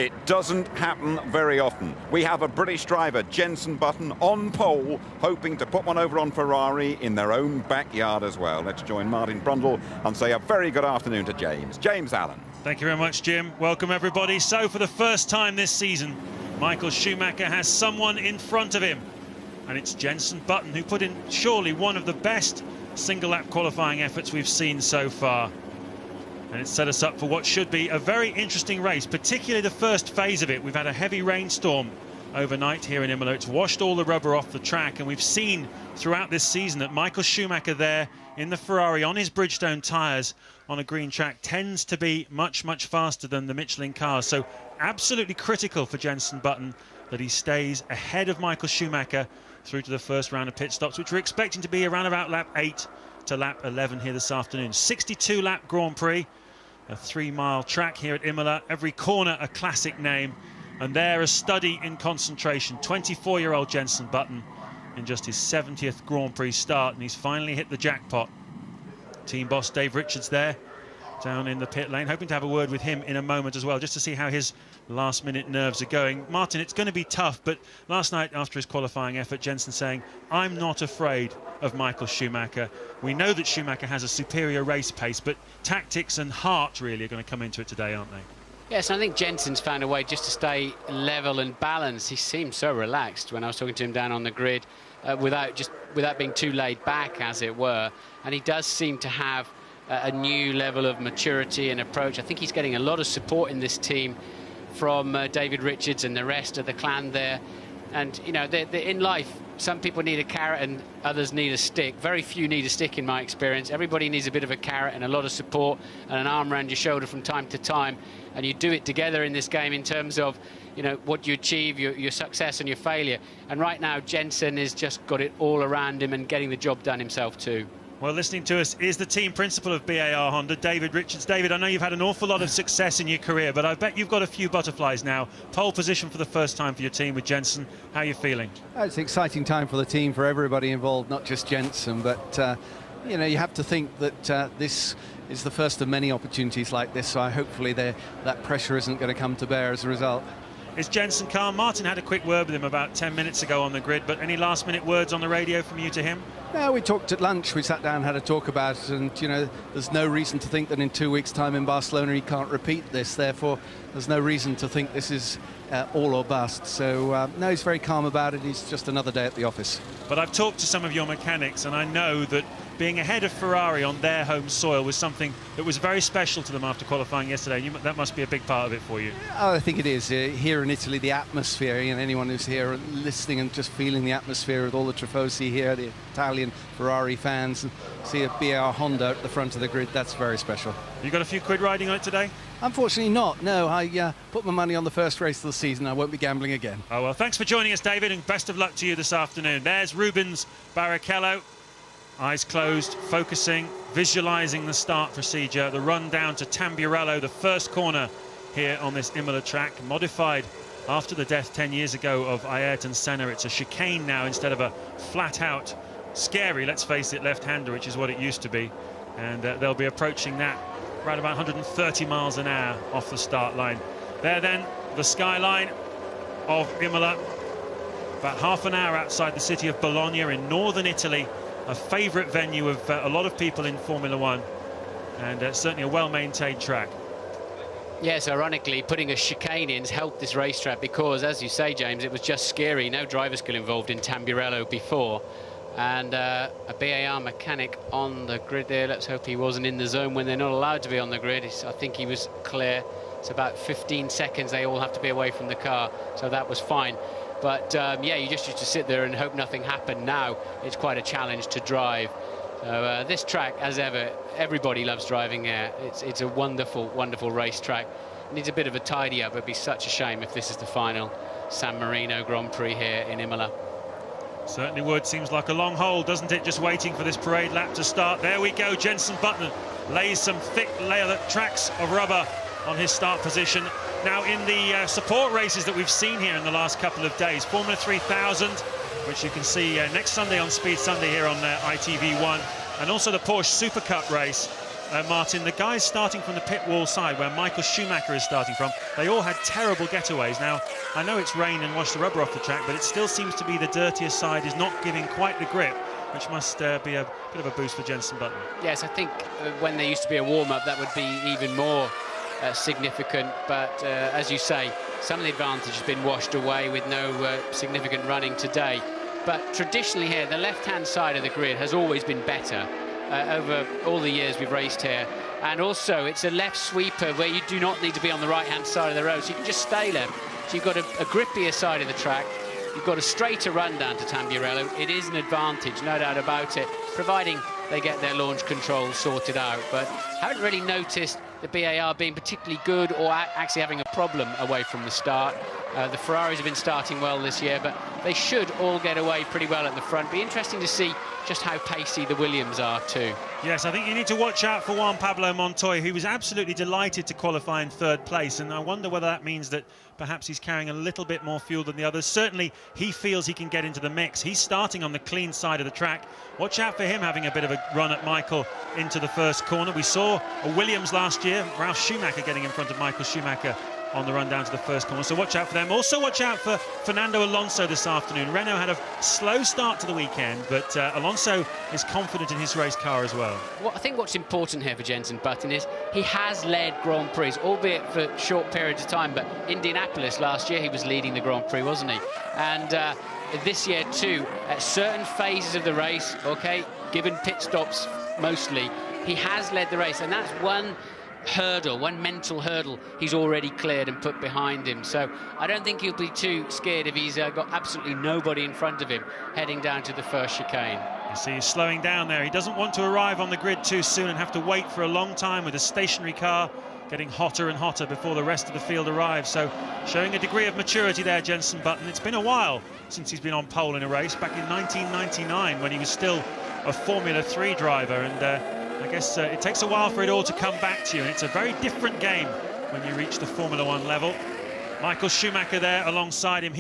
It doesn't happen very often. We have a British driver, Jenson Button, on pole, hoping to put one over on Ferrari in their own backyard as well. Let's join Martin Brundle and say a very good afternoon to James. James Allen. Thank you very much, Jim. Welcome, everybody. So, for the first time this season, Michael Schumacher has someone in front of him. And it's Jenson Button, who put in surely one of the best single-lap qualifying efforts we've seen so far. And it's set us up for what should be a very interesting race, particularly the first phase of it. We've had a heavy rainstorm overnight here in Imola. It's washed all the rubber off the track, and we've seen throughout this season that Michael Schumacher there in the Ferrari on his Bridgestone tyres on a green track tends to be much, much faster than the Michelin cars. So absolutely critical for Jenson Button that he stays ahead of Michael Schumacher through to the first round of pit stops, which we're expecting to be around about lap 8 to lap 11 here this afternoon. 62 lap Grand Prix, a 3-mile track here at Imola. Every corner a classic name, and there a study in concentration. 24-year-old Jenson Button in just his 70th Grand Prix start, and he's finally hit the jackpot. Team boss Dave Richards there down in the pit lane, hoping to have a word with him in a moment as well, just to see how his last-minute nerves are going. Martin, it's going to be tough, but last night after his qualifying effort, Jenson saying, "I'm not afraid of Michael Schumacher." We know that Schumacher has a superior race pace, but tactics and heart really are going to come into it today, aren't they? Yes, I think Jenson's found a way just to stay level and balanced. He seemed so relaxed when I was talking to him down on the grid, without being too laid back, as it were. And he does seem to have a new level of maturity and approach. I think he's getting a lot of support in this team from David Richards and the rest of the clan there. And, you know, in life, some people need a carrot and others need a stick. Very few need a stick, in my experience. Everybody needs a bit of a carrot and a lot of support and an arm around your shoulder from time to time. And you do it together in this game in terms of, you know, what you achieve, your success and your failure. And right now, Jenson has just got it all around him and getting the job done himself too. Well, listening to us is the team principal of BAR Honda, David Richards. David, I know you've had an awful lot of success in your career, but I bet you've got a few butterflies now. Pole position for the first time for your team with Jenson. How are you feeling? It's an exciting time for the team, for everybody involved, not just Jenson. But, you know, you have to think that this is the first of many opportunities like this, so hopefully that pressure isn't going to come to bear as a result. Is Jenson calm? Martin had a quick word with him about 10 minutes ago on the grid, but any last-minute words on the radio from you to him? No, we talked at lunch. We sat down and had a talk about it, and, you know, there's no reason to think that in 2 weeks' time in Barcelona he can't repeat this. Therefore, there's no reason to think this is all or bust. So, no, he's very calm about it. He's just another day at the office. But I've talked to some of your mechanics, and I know that being ahead of Ferrari on their home soil was something that was very special to them after qualifying yesterday. That must be a big part of it for you. Oh, I think it is. Here in Italy, the atmosphere, and anyone who's here listening and just feeling the atmosphere with all the Tifosi here, the Italian Ferrari fans, and see a BAR Honda at the front of the grid, that's very special. You got a few quid riding on it today? Unfortunately not, no. I put my money on the first race of the season. I won't be gambling again. Oh, well, thanks for joining us, David, and best of luck to you this afternoon. There's Rubens Barrichello. Eyes closed, focusing, visualising the start procedure, the run down to Tamburello, the first corner here on this Imola track, modified after the death 10 years ago of Ayrton Senna. It's a chicane now instead of a flat-out, scary, let's face it, left-hander, which is what it used to be. And they'll be approaching that right about 130 miles an hour off the start line. There then, the skyline of Imola, about half an hour outside the city of Bologna in northern Italy. A favourite venue of a lot of people in Formula One, and certainly a well-maintained track. Yes, ironically, putting a chicane in has helped this racetrack because, as you say, James, it was just scary. No driver skill involved in Tamburello before. And a BAR mechanic on the grid there. Let's hope he wasn't in the zone when they're not allowed to be on the grid. I think he was clear. It's about 15 seconds they all have to be away from the car, so that was fine. But, yeah, you just used to sit there and hope nothing happened. Now it's quite a challenge to drive. So this track, as ever, everybody loves driving here. It's a wonderful, wonderful racetrack. It needs a bit of a tidy up. It'd be such a shame if this is the final San Marino Grand Prix here in Imola. Certainly would. Seems like a long hole, doesn't it? Just waiting for this parade lap to start. There we go. Jenson Button lays some thick layer tracks of rubber on his start position. Now, in the support races that we've seen here in the last couple of days, Formula 3000, which you can see next Sunday on Speed Sunday here on ITV1, and also the Porsche Super Cup race, Martin, the guys starting from the pit wall side where Michael Schumacher is starting from, they all had terrible getaways. Now, I know it's rain and washed the rubber off the track, but it still seems to be the dirtier side is not giving quite the grip, which must be a bit of a boost for Jenson Button. Yes, I think when there used to be a warm-up, that would be even more significant. But as you say, some of the advantage has been washed away with no significant running today. But traditionally here, the left-hand side of the grid has always been better over all the years we've raced here. And also, it's a left sweeper where you do not need to be on the right-hand side of the road, so you can just stay left. So you've got a grippier side of the track. You've got a straighter run down to Tamburello. It is an advantage, no doubt about it, providing they get their launch control sorted out. But I haven't really noticed the BAR being particularly good or actually having a problem away from the start. The Ferraris have been starting well this year, but they should all get away pretty well at the front. Be interesting to see just how pacey the Williams are too. Yes, I think you need to watch out for Juan Pablo Montoya, who was absolutely delighted to qualify in third place, and I wonder whether that means that perhaps he's carrying a little bit more fuel than the others. Certainly, he feels he can get into the mix. He's starting on the clean side of the track. Watch out for him having a bit of a run at Michael into the first corner. We saw a Williams last year, Ralf Schumacher getting in front of Michael Schumacher on the run down to the first corner, so watch out for them. Also watch out for Fernando Alonso this afternoon. Renault had a slow start to the weekend, but Alonso is confident in his race car as well. I think what's important here for Jenson Button is he has led Grand Prix, albeit for short periods of time, but Indianapolis last year he was leading the Grand Prix, wasn't he? And this year too, at certain phases of the race, okay, given pit stops mostly, he has led the race, and that's one mental hurdle he's already cleared and put behind him. So I don't think he'll be too scared if he's got absolutely nobody in front of him heading down to the first chicane. You see he's slowing down there. He doesn't want to arrive on the grid too soon and have to wait for a long time with a stationary car getting hotter and hotter before the rest of the field arrives. So showing a degree of maturity there, Jenson Button. It's been a while since he's been on pole in a race, back in 1999 when he was still a Formula 3 driver, and I guess it takes a while for it all to come back to you, and it's a very different game when you reach the Formula 1 level. Michael Schumacher there alongside him.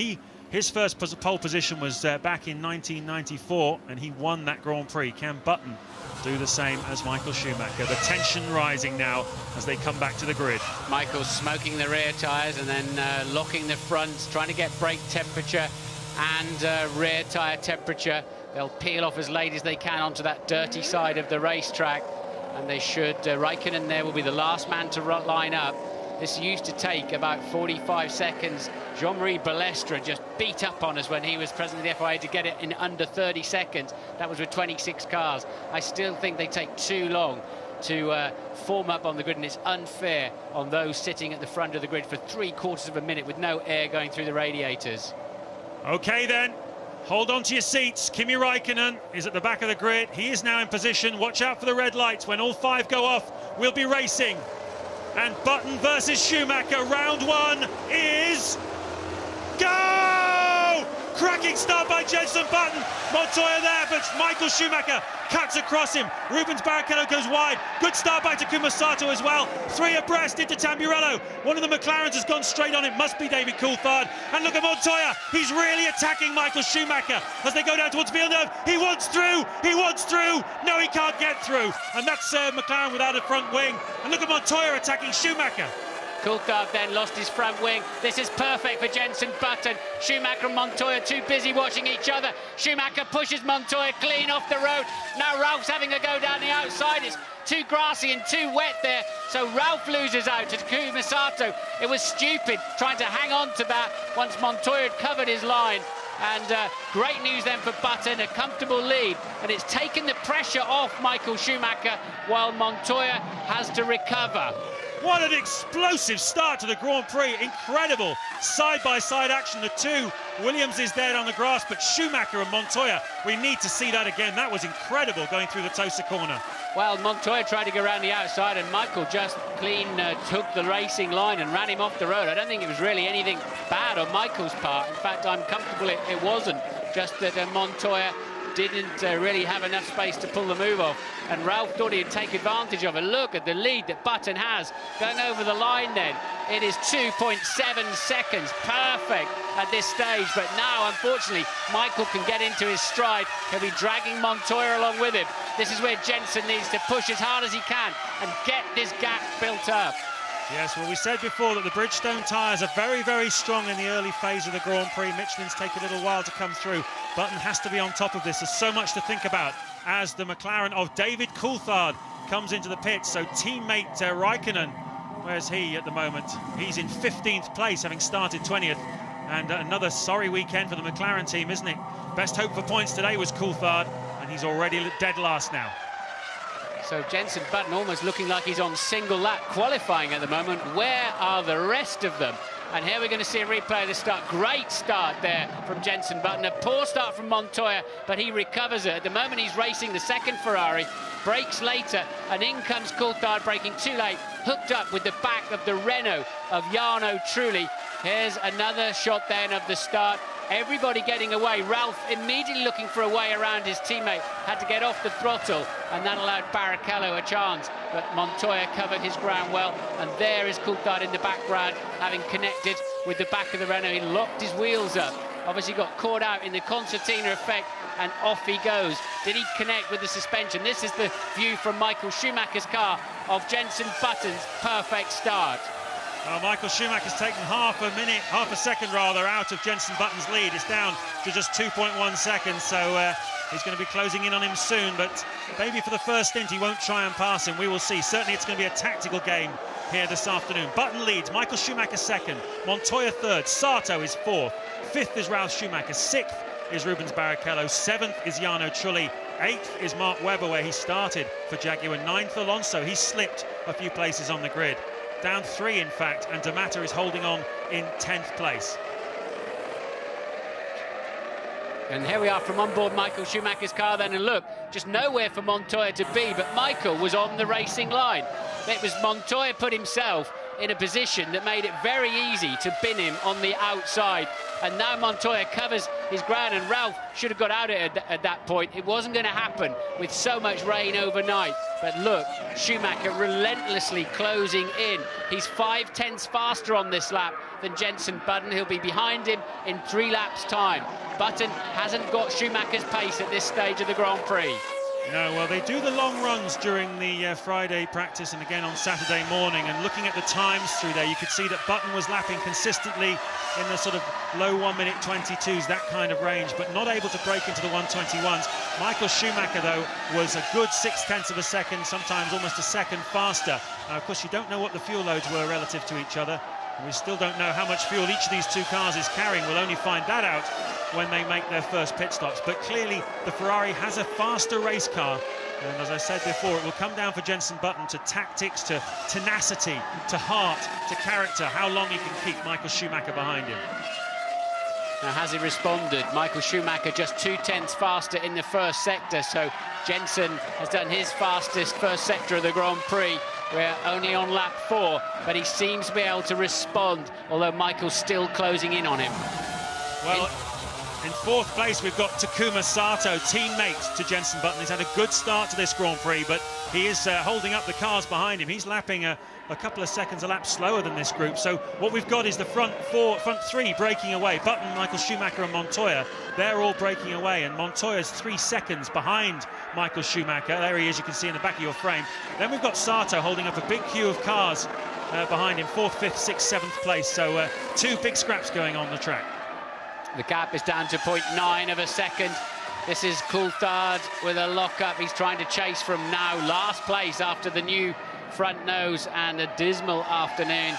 His first pole position was back in 1994, and he won that Grand Prix. Can Button do the same as Michael Schumacher? The tension rising now as they come back to the grid. Michael's smoking the rear tyres and then locking the fronts, trying to get brake temperature and rear tyre temperature. They'll peel off as late as they can onto that dirty side of the racetrack, and they should. Raikkonen there will be the last man to line up. This used to take about 45 seconds. Jean-Marie Balestre just beat up on us when he was president of the FIA to get it in under 30 seconds. That was with 26 cars. I still think they take too long to form up on the grid, and it's unfair on those sitting at the front of the grid for 3/4 of a minute with no air going through the radiators. Okay then. Hold on to your seats. Kimi Raikkonen is at the back of the grid. He is now in position. Watch out for the red lights. When all 5 go off, we'll be racing. And Button versus Schumacher. Round 1 is go! Cracking start by Jenson Button. Montoya there, but Michael Schumacher cuts across him. Rubens Barrichello goes wide. Good start by Takuma Sato as well. 3 abreast into Tamburello. One of the McLarens has gone straight on it. Must be David Coulthard. And look at Montoya. He's really attacking Michael Schumacher as they go down towards Villeneuve. He wants through. He wants through. No, he can't get through. And that's McLaren without a front wing. And look at Montoya attacking Schumacher. Coulthard then lost his front wing. This is perfect for Jenson Button. Schumacher and Montoya too busy watching each other. Schumacher pushes Montoya clean off the road. Now Ralph's having a go down the outside. It's too grassy and too wet there, so Ralph loses out to Takuma Sato. It was stupid trying to hang on to that once Montoya had covered his line. And great news then for Button, a comfortable lead, and it's taken the pressure off Michael Schumacher while Montoya has to recover. What an explosive start to the Grand Prix. Incredible side-by-side action. The two Williams is there on the grass, but Schumacher and Montoya, we need to see that again. That was incredible going through the Tosa corner. Well, Montoya tried to go around the outside, and Michael just clean took the racing line and ran him off the road. I don't think it was really anything bad on Michael's part. In fact, I'm comfortable it wasn't. Just that Montoya didn't really have enough space to pull the move off, and Ralph thought he'd take advantage of it. Look at the lead that Button has going over the line then. It is 2.7 seconds, perfect at this stage. But now, unfortunately, Michael can get into his stride. He'll be dragging Montoya along with him. This is where Jensen needs to push as hard as he can and get this gap built up. Yes, well, we said before that the Bridgestone tyres are very, very strong in the early phase of the Grand Prix. Michelin's take a little while to come through. Button has to be on top of this. There's so much to think about as the McLaren of David Coulthard comes into the pits. So teammate Raikkonen, where's he at the moment? He's in 15th place, having started 20th. And another sorry weekend for the McLaren team, isn't it? Best hope for points today was Coulthard, and he's already dead last now. So Jensen Button almost looking like he's on single lap qualifying at the moment. Where are the rest of them? And here we're going to see a replay of the start. Great start there from Jensen Button. A poor start from Montoya, but he recovers it. At the moment, he's racing the second Ferrari. Brakes later, and in comes Coulthard, braking too late. Hooked up with the back of the Renault of Jarno Trulli. Here's another shot then of the start. Everybody getting away. Ralph immediately looking for a way around his teammate. Had to get off the throttle, and that allowed Barrichello a chance. But Montoya covered his ground well, and there is Coulthard in the background, having connected with the back of the Renault. He locked his wheels up. Obviously got caught out in the concertina effect, and off he goes. Did he connect with the suspension? This is the view from Michael Schumacher's car of Jensen Button's perfect start. Michael Schumacher's taken half a second rather, out of Jensen Button's lead. It's down to just 2.1 seconds, so he's going to be closing in on him soon, but maybe for the first stint he won't try and pass him. We will see. Certainly it's going to be a tactical game here this afternoon. Button leads, Michael Schumacher second, Montoya third, Sato is fourth, fifth is Ralf Schumacher, sixth is Rubens Barrichello, seventh is Jarno Trulli, eighth is Mark Webber, where he started for Jaguar, ninth Alonso. He slipped a few places on the grid. Down 3, in fact, and D'Amato is holding on in 10th place. And here we are from on board Michael Schumacher's car then, and look, just nowhere for Montoya to be, but Michael was on the racing line. It was Montoya put himself in a position that made it very easy to bin him on the outside. And now Montoya covers his ground, and Ralph should have got out at that point. It wasn't going to happen with so much rain overnight. But look, Schumacher relentlessly closing in. He's 5/10ths faster on this lap than Jensen Button. He'll be behind him in 3 laps' time. Button hasn't got Schumacher's pace at this stage of the Grand Prix. No, well, they do the long runs during the Friday practice and again on Saturday morning, and looking at the times through there, you could see that Button was lapping consistently in the sort of low 1:22s, that kind of range, but not able to break into the 1:21s. Michael Schumacher, though, was a good 0.6 of a second, sometimes almost a second faster. Now, of course, you don't know what the fuel loads were relative to each other, and we still don't know how much fuel each of these two cars is carrying. We'll only find that out when they make their first pit stops. But clearly the Ferrari has a faster race car, and as I said before, it will come down for Jensen Button to tactics, to tenacity, to heart, to character, how long he can keep Michael Schumacher behind him. Now, has he responded? Michael Schumacher just 0.2 faster in the first sector, so Jensen has done his fastest first sector of the Grand Prix. We're only on lap 4, but he seems to be able to respond, although Michael's still closing in on him. Well, in 4th place, we've got Takuma Sato, teammate to Jensen Button. He's had a good start to this Grand Prix, but he is holding up the cars behind him. He's lapping a couple of seconds a lap slower than this group. So what we've got is the front 3 breaking away. Button, Michael Schumacher and Montoya, they're all breaking away, and Montoya's 3 seconds behind Michael Schumacher. There he is, you can see in the back of your frame. Then we've got Sato holding up a big queue of cars behind him, 4th, 5th, 6th, 7th place. So 2 big scraps going on the track. The gap is down to 0.9 of a second. This is Coulthard with a lock-up. He's trying to chase from now. Last place after the new front nose and a dismal afternoon.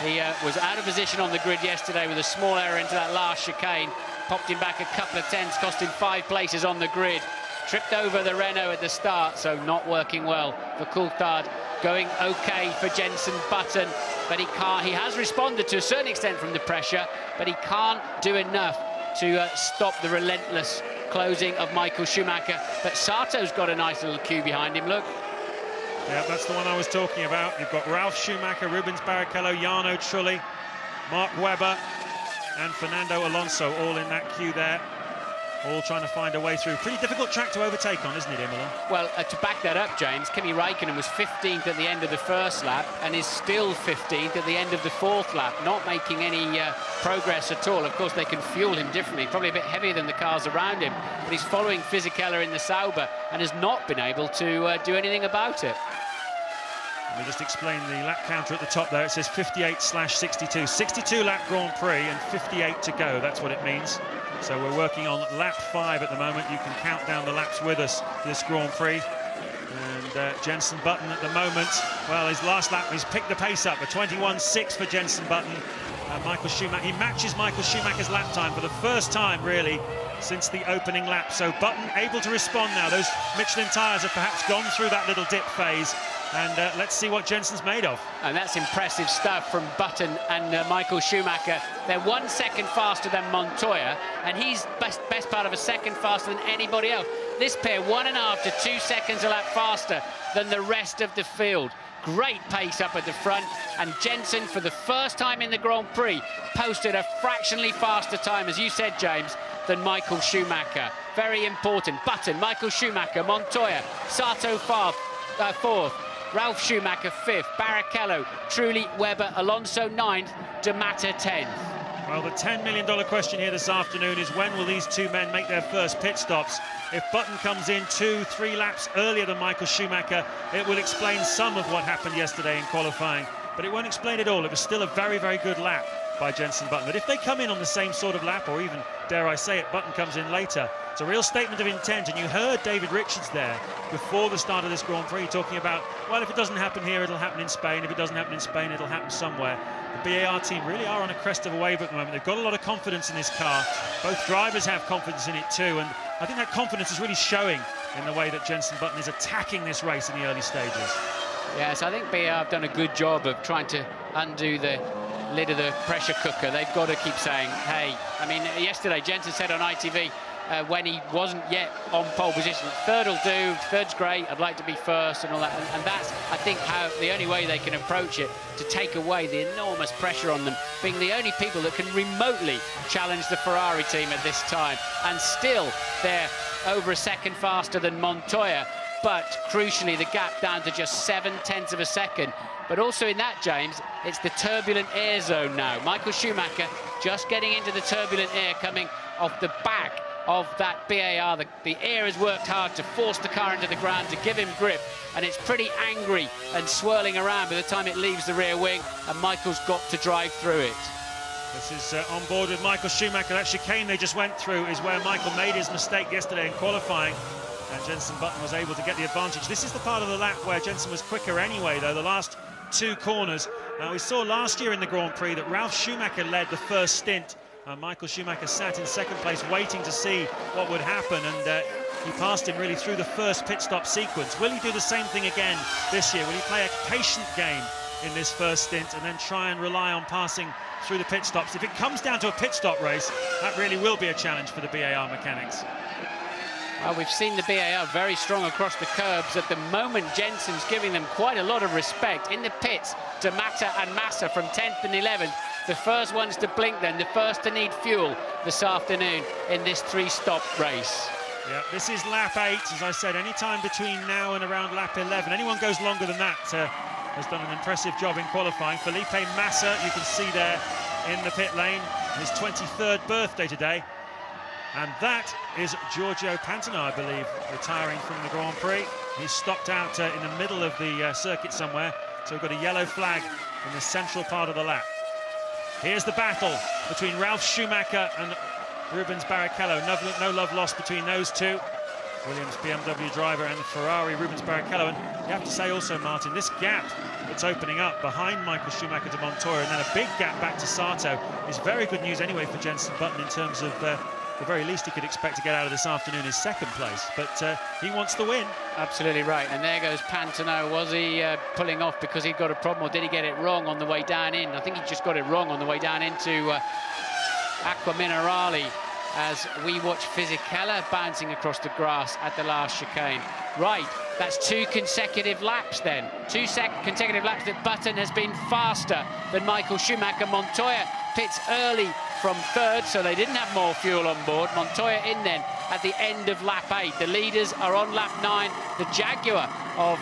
He was out of position on the grid yesterday with a small error into that last chicane. Popped him back a couple of tenths, cost him 5 places on the grid. Tripped over the Renault at the start, so not working well for Coulthard. Going okay for Jensen Button, but he can't. He has responded to a certain extent from the pressure, but he can't do enough to stop the relentless closing of Michael Schumacher. But Sato's got a nice little queue behind him, look. Yeah, that's the one I was talking about. You've got Ralf Schumacher, Rubens Barrichello, Jarno Trulli, Mark Webber and Fernando Alonso all in that queue there. all trying to find a way through. Pretty difficult track to overtake on, isn't it, Imola? Well, to back that up, James, Kimi Raikkonen was 15th at the end of the first lap and is still 15th at the end of the fourth lap, not making any progress at all. Of course, they can fuel him differently, probably a bit heavier than the cars around him, but he's following Fisichella in the Sauber and has not been able to do anything about it. Let me just explain the lap counter at the top there. It says 58/62. 62 lap Grand Prix and 58 to go. That's what it means. So we're working on lap 5 at the moment. You can count down the laps with us this Grand Prix. And Jenson Button at the moment, well, his last lap, he's picked the pace up. A 21.6 for Jenson Button. Michael Schumacher, he matches Michael Schumacher's lap time for the first time, really, since the opening lap. So Button able to respond now. Those Michelin tyres have perhaps gone through that little dip phase. And let's see what Jenson's made of. And that's impressive stuff from Button and Michael Schumacher. They're 1 second faster than Montoya, and he's best part of a second faster than anybody else. This pair, 1.5 to 2 seconds a lap faster than the rest of the field. Great pace up at the front, and Jenson, for the first time in the Grand Prix, posted a fractionally faster time, as you said, James, than Michael Schumacher. Very important. Button, Michael Schumacher, Montoya, Sato fourth, Ralf Schumacher 5th, Barrichello, Trulli, Webber, Alonso 9th, De Matter 10th. Well, the $10 million question here this afternoon is when will these two men make their first pit stops? If Button comes in 2-3 laps earlier than Michael Schumacher, it will explain some of what happened yesterday in qualifying, but it won't explain it all. It was still a very, very good lap by Jenson Button. But if they come in on the same sort of lap, or even, dare I say it, Button comes in later, it's a real statement of intent. And you heard David Richards there before the start of this Grand Prix talking about, well, if it doesn't happen here, it'll happen in Spain. If it doesn't happen in Spain, it'll happen somewhere. The BAR team really are on a crest of a wave at the moment. They've got a lot of confidence in this car. Both drivers have confidence in it too, and I think that confidence is really showing in the way that Jenson Button is attacking this race in the early stages. Yes, I think BAR have done a good job of trying to undo the lid of the pressure cooker. They've got to keep saying, hey, I mean, yesterday Jenson said on ITV when he wasn't yet on pole position, third will do, third's great, I'd like to be first and all that. And that's, I think, how the only way they can approach it, to take away the enormous pressure on them, being the only people that can remotely challenge the Ferrari team at this time. And still, they're over a second faster than Montoya, but crucially, the gap down to just 0.7 of a second. But also in that, James, it's the turbulent air zone now. Michael Schumacher just getting into the turbulent air coming off the back of that BAR. The air has worked hard to force the car into the ground, to give him grip, and it's pretty angry and swirling around by the time it leaves the rear wing, and Michael's got to drive through it. This is on board with Michael Schumacher. That chicane they just went through is where Michael made his mistake yesterday in qualifying, and Jenson Button was able to get the advantage. This is the part of the lap where Jenson was quicker anyway, though, the last 2 corners. We saw last year in the Grand Prix that Ralf Schumacher led the first stint. Michael Schumacher sat in second place waiting to see what would happen, and he passed him really through the first pit stop sequence. Will he do the same thing again this year? Will he play a patient game in this first stint and then try and rely on passing through the pit stops? If it comes down to a pit stop race, that really will be a challenge for the BAR mechanics. Well, we've seen the BAR very strong across the curbs. At the moment, Jenson's giving them quite a lot of respect. In the pits, De Matter and Massa from 10th and 11th. The first ones to blink then, the first to need fuel this afternoon in this 3-stop race. Yeah, this is lap 8, as I said, any time between now and around lap 11. Anyone goes longer than that has done an impressive job in qualifying. Felipe Massa, you can see there in the pit lane, his 23rd birthday today. And that is Giorgio Pantana, I believe, retiring from the Grand Prix. He's stopped out in the middle of the circuit somewhere, so we've got a yellow flag in the central part of the lap. Here's the battle between Ralf Schumacher and Rubens Barrichello. No love lost between those two. Williams BMW driver and the Ferrari Rubens Barrichello. And you have to say also, Martin, this gap that's opening up behind Michael Schumacher to Montoya and then a big gap back to Sato is very good news anyway for Jenson Button in terms of the very least he could expect to get out of this afternoon is second place, but he wants the win. Absolutely right, and there goes Pantano. Was he pulling off because he'd got a problem, or did he get it wrong on the way down in? I think he just got it wrong on the way down into Acqua Minerale, as we watch Fisichella bouncing across the grass at the last chicane. Right, that's 2 consecutive laps then. 2 consecutive laps that Button has been faster than Michael Schumacher. Montoya pits early from third, so they didn't have more fuel on board. Montoya in then at the end of lap 8. The leaders are on lap 9. The Jaguar of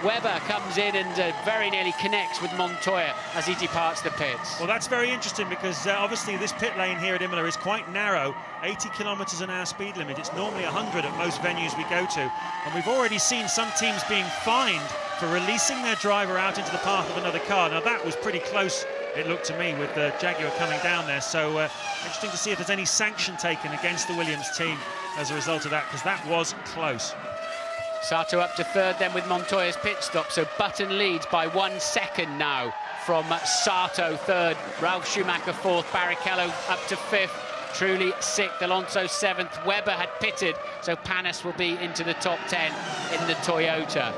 Webber comes in and very nearly connects with Montoya as he departs the pits. Well, that's very interesting because obviously this pit lane here at Imola is quite narrow, 80 kilometres an hour speed limit. It's normally 100 at most venues we go to, and we've already seen some teams being fined for releasing their driver out into the path of another car. Now that was pretty close, it looked to me, with the Jaguar coming down there. So interesting to see if there's any sanction taken against the Williams team as a result of that, because that was close. Sato up to third then with Montoya's pit stop, so Button leads by 1 second now from Sato third, Ralf Schumacher fourth, Barrichello up to fifth, Trulli sixth, Alonso seventh. Webber had pitted, so Panis will be into the top 10 in the Toyota.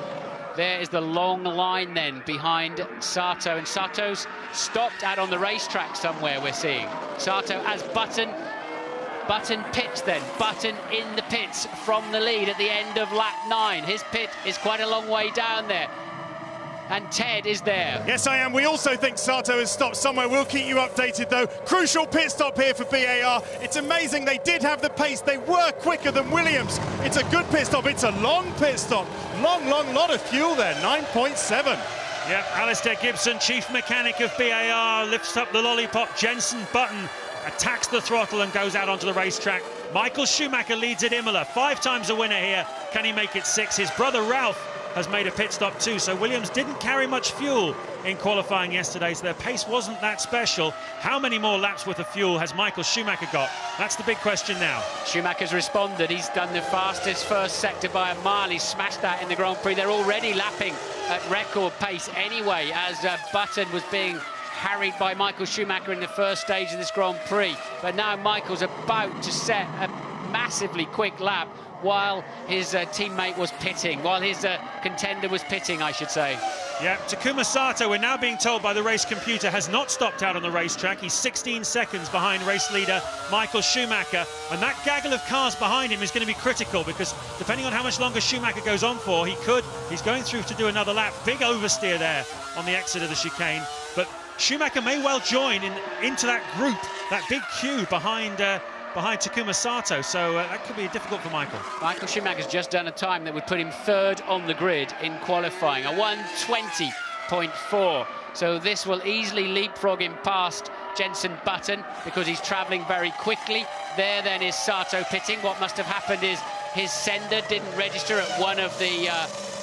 There is the long line then behind Sato, and Sato's stopped out on the racetrack somewhere, we're seeing. Sato as Button pits then. Button in the pits from the lead at the end of lap 9. His pit is quite a long way down there. And Ted is there. Yes, I am. We also think Sato has stopped somewhere. We'll keep you updated, though. Crucial pit stop here for BAR. It's amazing. They did have the pace. They were quicker than Williams. It's a good pit stop. It's a long pit stop. Long, lot of fuel there. 9.7. Yeah, Alistair Gibson, chief mechanic of BAR, lifts up the lollipop. Jenson Button attacks the throttle and goes out onto the racetrack. Michael Schumacher leads at Imola, 5 times a winner here. Can he make it 6? His brother Ralph has made a pit stop too, so Williams didn't carry much fuel in qualifying yesterday, so their pace wasn't that special. How many more laps worth of fuel has Michael Schumacher got? That's the big question now. Schumacher's responded. He's done the fastest first sector by a mile. He's smashed that in the Grand Prix. They're already lapping at record pace anyway, as Button was being harried by Michael Schumacher in the first stage of this Grand Prix. But now Michael's about to set a massively quick lap while his teammate was pitting, while his contender was pitting, I should say. Yeah, Takuma Sato, we're now being told by the race computer, has not stopped out on the racetrack. He's 16 seconds behind race leader Michael Schumacher, and that gaggle of cars behind him is going to be critical, because depending on how much longer Schumacher goes on for, he's going through to do another lap. Big oversteer there on the exit of the chicane, but Schumacher may well join into that group, that big queue behind Takuma Sato, so that could be difficult for Michael. Michael Schumacher's just done a time that would put him third on the grid in qualifying, a 1:20.4. So this will easily leapfrog him past Jenson Button because he's travelling very quickly. There then is Sato pitting. What must have happened is his sender didn't register at one of the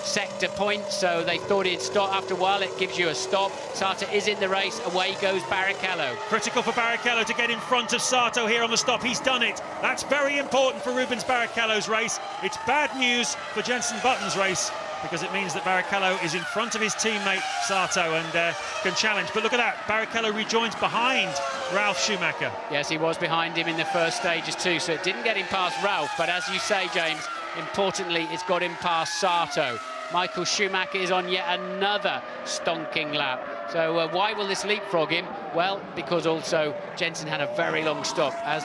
sector points, so they thought he'd stop. After a while, it gives you a stop. Sato is in the race. Away goes Barrichello. Critical for Barrichello to get in front of Sato here on the stop. He's done it. That's very important for Rubens Barrichello's race. It's bad news for Jenson Button's race, because it means that Barrichello is in front of his teammate Sato and can challenge. But look at that, Barrichello rejoins behind Ralf Schumacher. Yes, he was behind him in the first stages too, so it didn't get him past Ralf, but as you say, James, importantly, it's got him past Sato. Michael Schumacher is on yet another stonking lap. So why will this leapfrog him? Well, because also Jenson had a very long stop. As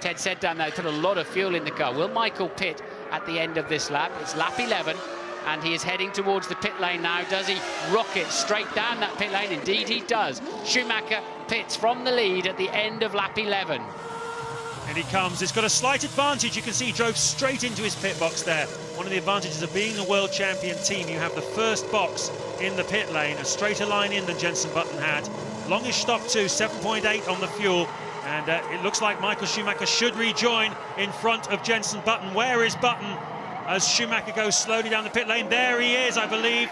Ted said down there, they put a lot of fuel in the car. Will Michael pit at the end of this lap? It's lap 11. And he is heading towards the pit lane now. Does he rocket straight down that pit lane? Indeed he does. Schumacher pits from the lead at the end of lap 11. And he comes. He's got a slight advantage. You can see he drove straight into his pit box there. One of the advantages of being the world champion team, you have the first box in the pit lane, a straighter line in than Jenson Button had. Longish stop too, 7.8 on the fuel. And it looks like Michael Schumacher should rejoin in front of Jenson Button. Where is Button? As Schumacher goes slowly down the pit lane. There he is, I believe.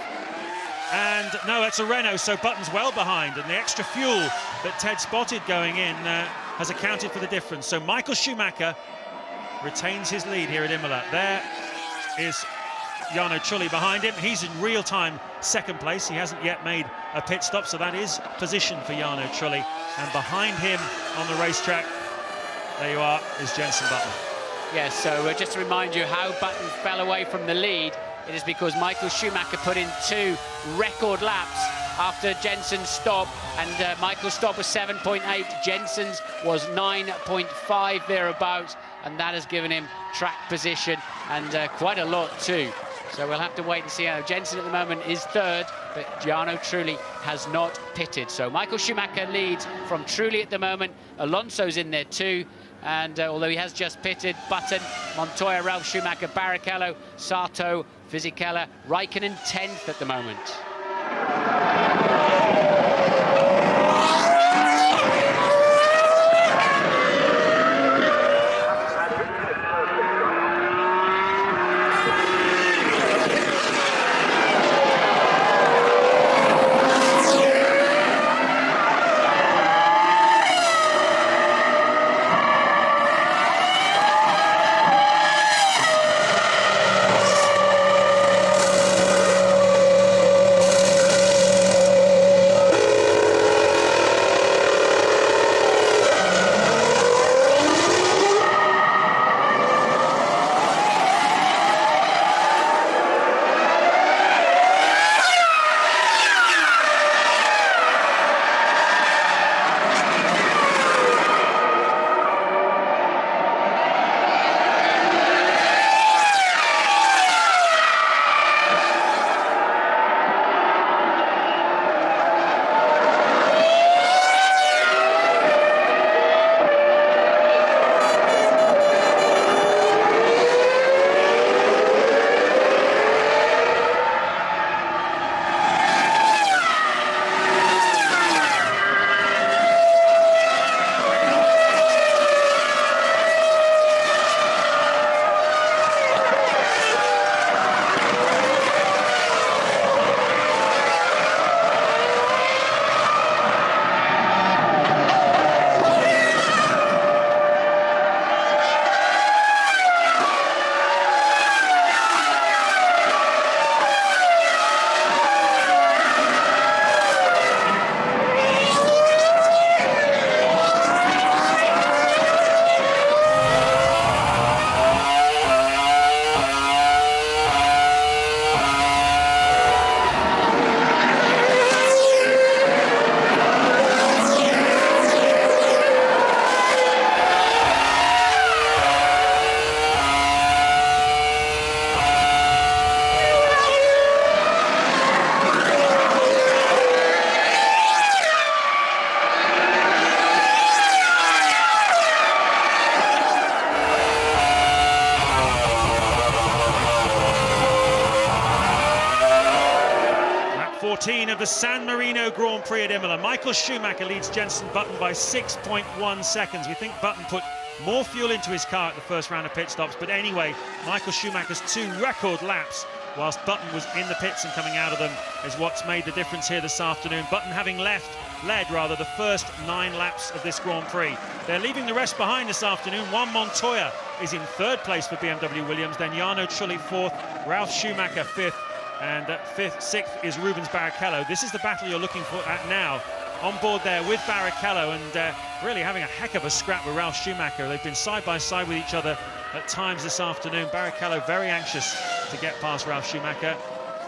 And no, that's a Renault, so Button's well behind. And the extra fuel that Ted spotted going in has accounted for the difference. So Michael Schumacher retains his lead here at Imola. There is Jarno Trulli behind him. He's in real-time second place. He hasn't yet made a pit stop, so that is position for Jarno Trulli. And behind him on the racetrack, there you are, is Jenson Button. Yes, so just to remind you how Button fell away from the lead, it is because Michael Schumacher put in 2 record laps after Jenson's stop, and Michael's stop was 7.8, Jenson's was 9.5 thereabouts, and that has given him track position and quite a lot too. So we'll have to wait and see how Jensen at the moment is third, but Jarno Trulli has not pitted. So Michael Schumacher leads from Trulli at the moment. Alonso's in there too. And although he has just pitted, Button, Montoya, Ralf Schumacher, Barrichello, Sato, Fisichella, Raikkonen 10th at the moment. Of the San Marino Grand Prix at Imola. Michael Schumacher leads Jenson Button by 6.1 seconds. We think Button put more fuel into his car at the first round of pit stops, but anyway, Michael Schumacher's 2 record laps whilst Button was in the pits and coming out of them is what's made the difference here this afternoon. Button having led the first 9 laps of this Grand Prix. They're leaving the rest behind this afternoon. Juan Montoya is in 3rd place for BMW Williams, then Jarno Trulli 4th, Ralf Schumacher 5th, and 6th is Rubens Barrichello. This is the battle you're looking for at now. On board there with Barrichello and really having a heck of a scrap with Ralf Schumacher. They've been side by side with each other at times this afternoon. Barrichello very anxious to get past Ralf Schumacher.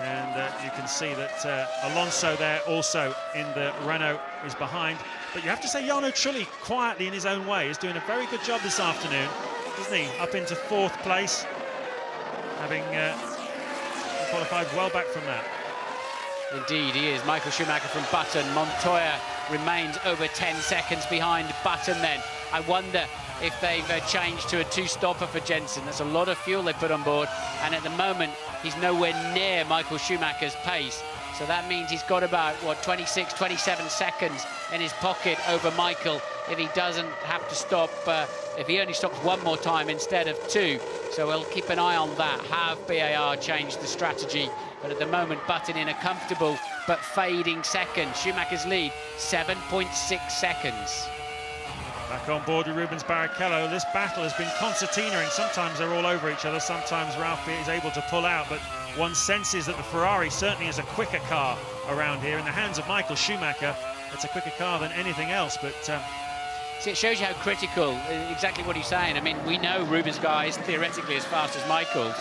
And you can see that Alonso there also in the Renault is behind. But you have to say Jarno Trulli quietly in his own way is doing a very good job this afternoon, isn't he? Up into 4th place, having qualified well back from that. Indeed, he is. Michael Schumacher from Button. Montoya remains over 10 seconds behind Button then. I wonder if they've changed to a 2-stopper for Jensen. That's a lot of fuel they put on board. And at the moment, he's nowhere near Michael Schumacher's pace. So that means he's got about, what, 26, 27 seconds in his pocket over Michael if he doesn't have to stop, if he only stops 1 more time instead of 2. So we'll keep an eye on that. Have BAR changed the strategy? But at the moment, Button in a comfortable but fading second. Schumacher's lead, 7.6 seconds. Back on board with Rubens Barrichello. This battle has been concertina, and sometimes they're all over each other. Sometimes Ralf is able to pull out, but one senses that the Ferrari certainly is a quicker car around here. In the hands of Michael Schumacher, it's a quicker car than anything else. But see, it shows you how critical, exactly what he's saying. I mean, we know Rubens' car is theoretically as fast as Michael's.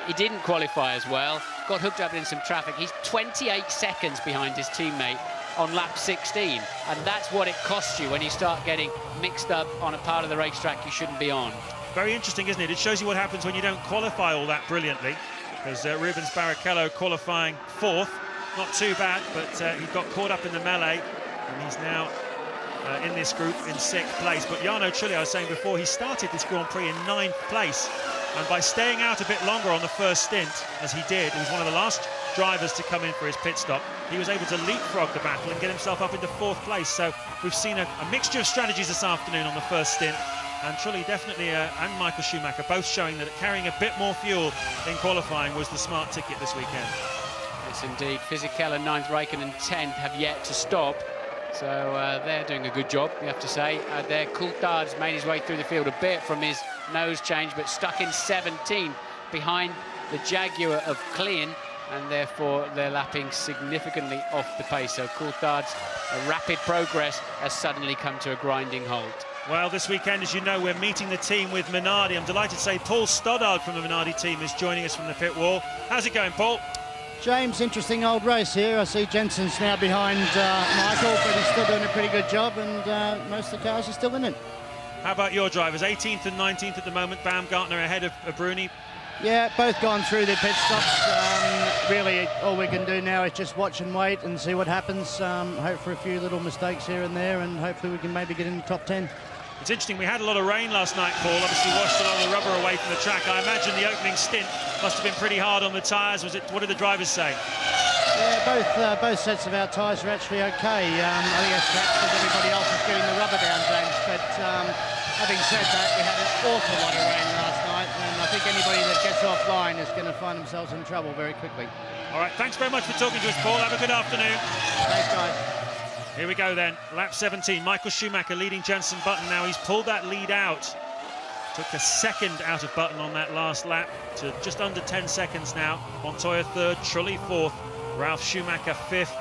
He didn't qualify as well, got hooked up in some traffic. He's 28 seconds behind his teammate on lap 16, and that's what it costs you when you start getting mixed up on a part of the racetrack you shouldn't be on. Very interesting, isn't it? It shows you what happens when you don't qualify all that brilliantly. because Rubens Barrichello qualifying 4th. Not too bad, but he got caught up in the melee, and he's now in this group in 6th place. But Jarno Trulli, I was saying before, he started this Grand Prix in 9th place, and by staying out a bit longer on the first stint, as he did, he was one of the last drivers to come in for his pit stop, he was able to leapfrog the battle and get himself up into 4th place. So we've seen a mixture of strategies this afternoon on the first stint, and Trulli definitely, and Michael Schumacher, both showing that carrying a bit more fuel in qualifying was the smart ticket this weekend. Yes, indeed. Fisichella 9th, Raikkonen 10th have yet to stop. So they're doing a good job, you have to say. There, Coulthard's made his way through the field a bit from his nose change, but stuck in 17th behind the Jaguar of Klein, and therefore they're lapping significantly off the pace. So Coulthard's rapid progress has suddenly come to a grinding halt. Well, this weekend, as you know, we're meeting the team with Minardi. I'm delighted to say Paul Stoddard from the Minardi team is joining us from the pit wall. How's it going, Paul? James, interesting old race here. I see Jensen's now behind Michael, but he's still doing a pretty good job, and most of the cars are still in it. How about your drivers? 18th and 19th at the moment. Baumgartner ahead of Bruni. Yeah, both gone through their pit stops. Really, all we can do now is just watch and wait and see what happens. Hope for a few little mistakes here and there, and hopefully we can maybe get in the top 10. It's interesting, we had a lot of rain last night, Paul, obviously washed a lot of the rubber away from the track. I imagine the opening stint must have been pretty hard on the tyres. What did the drivers say? Yeah, both sets of our tyres are actually okay. I think that's perhaps because everybody else is getting the rubber down, James. But having said that, we had an awful lot of rain last night, and I think anybody that gets offline is going to find themselves in trouble very quickly. All right, thanks very much for talking to us, Paul. Have a good afternoon. Thanks, guys. Here we go then, lap 17. Michael Schumacher leading Jenson Button now. He's pulled that lead out. Took a second out of Button on that last lap to just under 10 seconds now. Montoya 3rd, Trulli 4th, Ralf Schumacher 5th.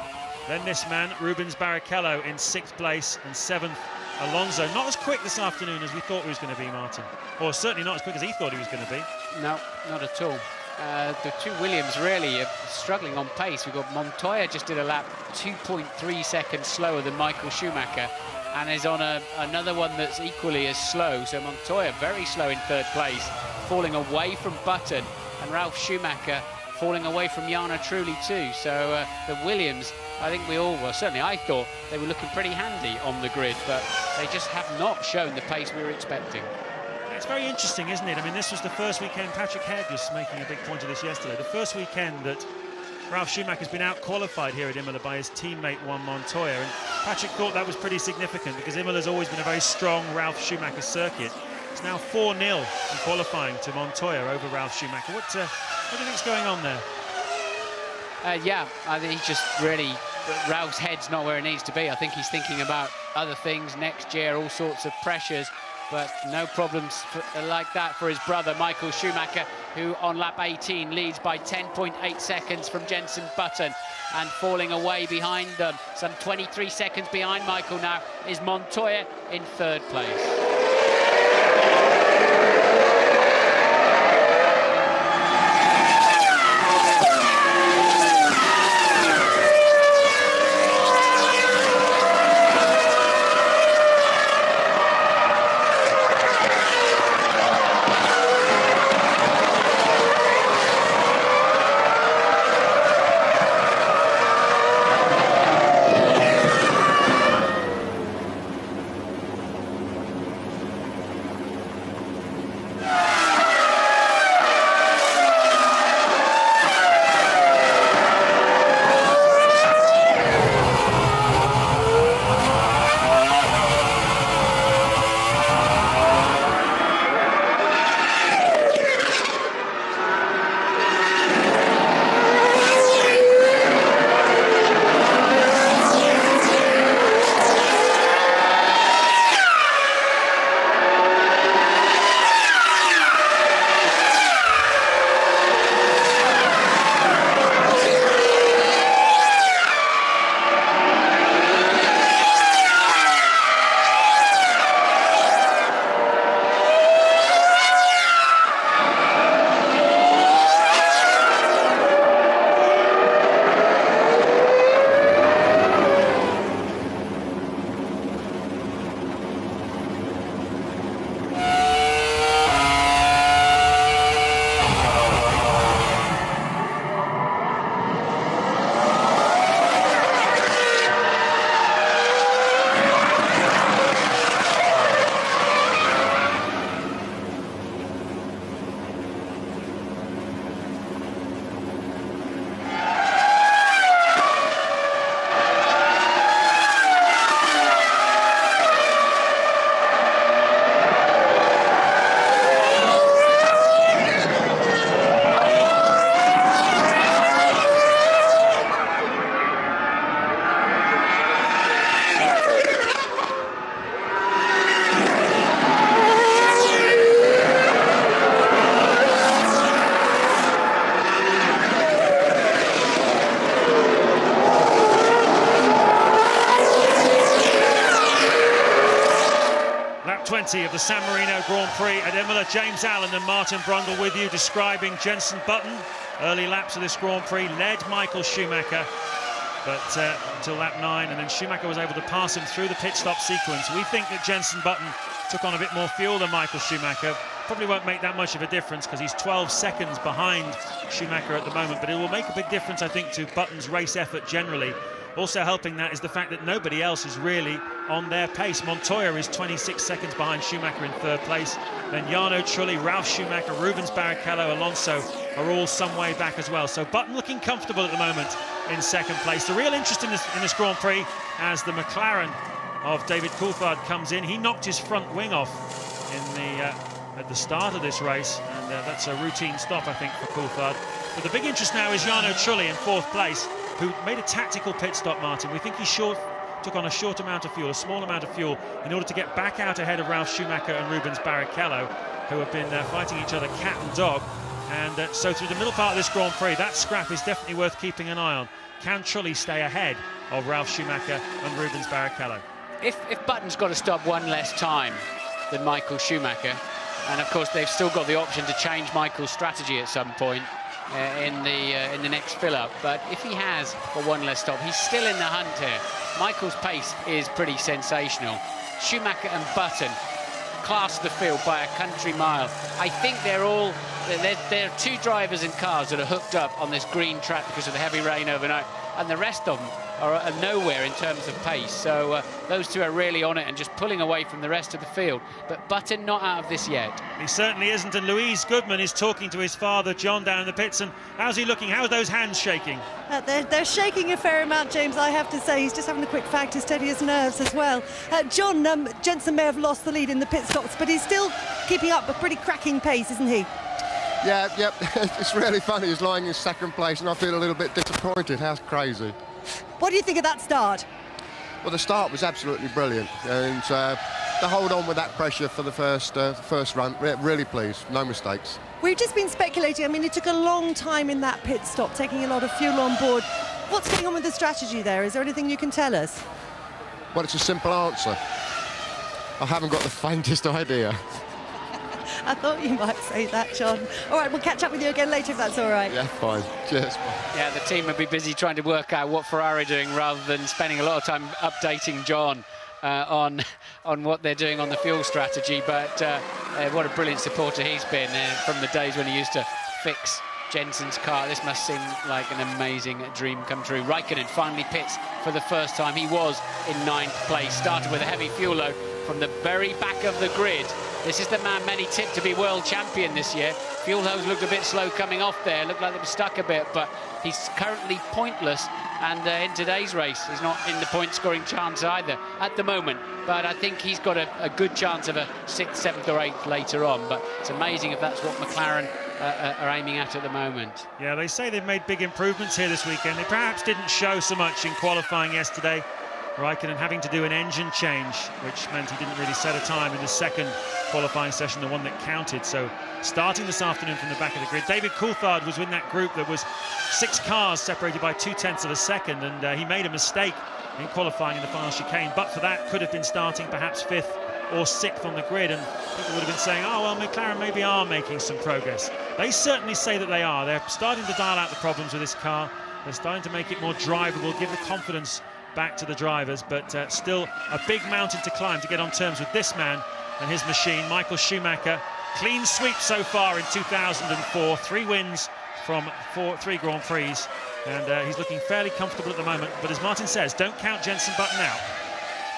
Then this man, Rubens Barrichello, in 6th place, and 7th, Alonso. Not as quick this afternoon as we thought he was going to be, Martin. Or certainly not as quick as he thought he was going to be. No, not at all. The two Williams really are struggling on pace. We've got Montoya just did a lap 2.3 seconds slower than Michael Schumacher, and is on another one that's equally as slow. So Montoya very slow in 3rd place, falling away from Button, and Ralf Schumacher falling away from Jarno Trulli too. So the Williams, I think we all were, certainly I thought they were looking pretty handy on the grid, but they just have not shown the pace we were expecting. It's very interesting, isn't it? I mean, this was the first weekend, Patrick Head was making a big point of this yesterday, the first weekend that Ralf Schumacher's been out-qualified here at Imola by his teammate Juan Montoya, and Patrick thought that was pretty significant because Imola's always been a very strong Ralf Schumacher circuit. It's now 4-0 in qualifying to Montoya over Ralf Schumacher. What do you think's going on there? Yeah, I think he's just really, Ralph's head's not where it needs to be. I think he's thinking about other things next year, all sorts of pressures, but no problems like that for his brother Michael Schumacher, who on lap 18 leads by 10.8 seconds from Jenson Button, and falling away behind them, some 23 seconds behind Michael now, is Montoya in 3rd place. reality of the San Marino Grand Prix at Imola. James Allen and Martin Brundle with you, describing Jenson Button. Early laps of this Grand Prix led Michael Schumacher, but until lap 9, and then Schumacher was able to pass him through the pit stop sequence. We think that Jenson Button took on a bit more fuel than Michael Schumacher. Probably won't make that much of a difference because he's 12 seconds behind Schumacher at the moment, but it will make a big difference, I think, to Button's race effort generally. Also helping that is the fact that nobody else is really on their pace. Montoya is 26 seconds behind Schumacher in 3rd place. Then Jarno Trulli, Ralf Schumacher, Rubens Barrichello, Alonso are all some way back as well. So Button looking comfortable at the moment in 2nd place. The real interest in this Grand Prix as the McLaren of David Coulthard comes in. He knocked his front wing off at the start of this race, and that's a routine stop, I think, for Coulthard. But the big interest now is Jarno Trulli in 4th place, who made a tactical pit stop, Martin. We think he took on a short amount of fuel, a small amount of fuel, in order to get back out ahead of Ralf Schumacher and Rubens Barrichello, who have been fighting each other cat and dog. And so through the middle part of this Grand Prix, that scrap is definitely worth keeping an eye on. Can Trulli stay ahead of Ralf Schumacher and Rubens Barrichello? If Button's got to stop one less time than Michael Schumacher, and of course they've still got the option to change Michael's strategy at some point in the next fill-up, but if he has got one less stop, he's still in the hunt here. Michael's pace is pretty sensational. Schumacher and Button class the field by a country mile. I think there are 2 drivers and cars that are hooked up on this green track because of the heavy rain overnight, and the rest of them are nowhere in terms of pace. So those 2 are really on it and just pulling away from the rest of the field. But Button not out of this yet. He certainly isn't, and Louise Goodman is talking to his father, John, down in the pits. And how's he looking? How's those hands shaking? They're shaking a fair amount, James, I have to say. He's just having a quick fag to steady his nerves as well. John, Jenson may have lost the lead in the pit stops, but he's still keeping up a pretty cracking pace, isn't he? Yeah, yep. It's really funny. He's lying in 2nd place, and I feel a little bit disappointed. How crazy. What do you think of that start? Well, the start was absolutely brilliant, and to hold on with that pressure for the first run, really pleased, no mistakes. We've just been speculating. I mean, it took a long time in that pit stop, taking a lot of fuel on board. What's going on with the strategy there? Is there anything you can tell us? Well, it's a simple answer. I haven't got the faintest idea. I thought you might say that, John. All right, we'll catch up with you again later if that's all right. Yeah, fine. Cheers. Yeah, the team would be busy trying to work out what Ferrari are doing rather than spending a lot of time updating John on what they're doing on the fuel strategy. But what a brilliant supporter he's been from the days when he used to fix Jenson's car. This must seem like an amazing dream come true. Raikkonen finally pits for the first time. He was in 9th place, started with a heavy fuel load from the very back of the grid. This is the man many tipped to be world champion this year. Fuel hose looked a bit slow coming off there, looked like they were stuck a bit, but he's currently pointless, and in today's race he's not in the point scoring chance either at the moment, but I think he's got a good chance of a 6th, 7th or 8th later on. But it's amazing if that's what McLaren are aiming at the moment. Yeah, they say they've made big improvements here this weekend. They perhaps didn't show so much in qualifying yesterday. Raikkonen having to do an engine change, which meant he didn't really set a time in the 2nd qualifying session, the one that counted. So starting this afternoon from the back of the grid, David Coulthard was in that group that was 6 cars separated by 0.2 of a second, and he made a mistake in qualifying in the final chicane. But for that, could have been starting perhaps 5th or 6th on the grid, and people would have been saying, oh well, McLaren maybe are making some progress. They certainly say that they are. They're starting to dial out the problems with this car. They're starting to make it more drivable, give the confidence back to the drivers, but still a big mountain to climb to get on terms with this man and his machine. Michael Schumacher, clean sweep so far in 2004, 3 wins from 3 Grand Prix, and he's looking fairly comfortable at the moment. But as Martin says, don't count Jenson Button out.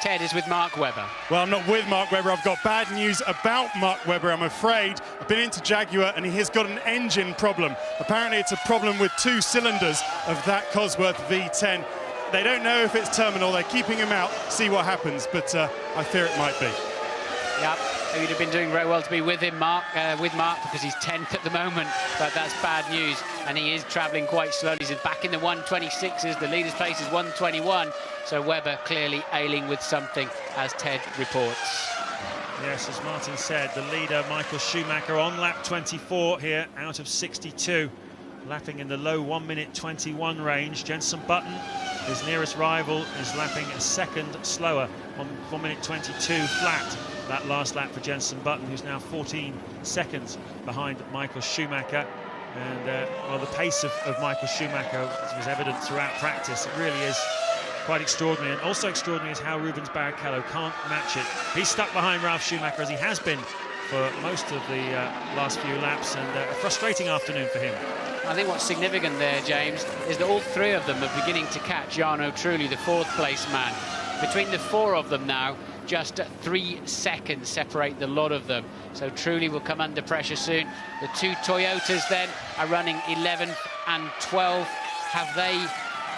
Ted is with Mark Webber. Well, I'm not with Mark Webber. I've got bad news about Mark Webber, I'm afraid. I've been into Jaguar and he has got an engine problem. Apparently it's a problem with 2 cylinders of that Cosworth V10. They don't know if it's terminal. They're keeping him out, see what happens, but I fear it might be. Yep, you'd have been doing very well to be with him, Mark, because he's 10th at the moment, but that's bad news, and he is travelling quite slowly. He's back in the 126s, the leader's place is 121, so Webber clearly ailing with something, as Ted reports. Yes, as Martin said, the leader, Michael Schumacher, on lap 24 here, out of 62. lapping in the low 1 minute 21 range. Jenson Button, his nearest rival, is lapping a second slower on 1 minute 22 flat. That last lap for Jenson Button, who's now 14 seconds behind Michael Schumacher. And well, the pace of Michael Schumacher was evident throughout practice. It really is quite extraordinary. And also extraordinary is how Rubens Barrichello can't match it. He's stuck behind Ralf Schumacher, as he has been for most of the last few laps, and a frustrating afternoon for him. I think what's significant there, James, is that all three of them are beginning to catch Jarno Trulli, the fourth place man. Between the four of them now, just 3 seconds separate the lot of them. So Trulli will come under pressure soon. The two Toyotas then are running 11th and 12th. Have they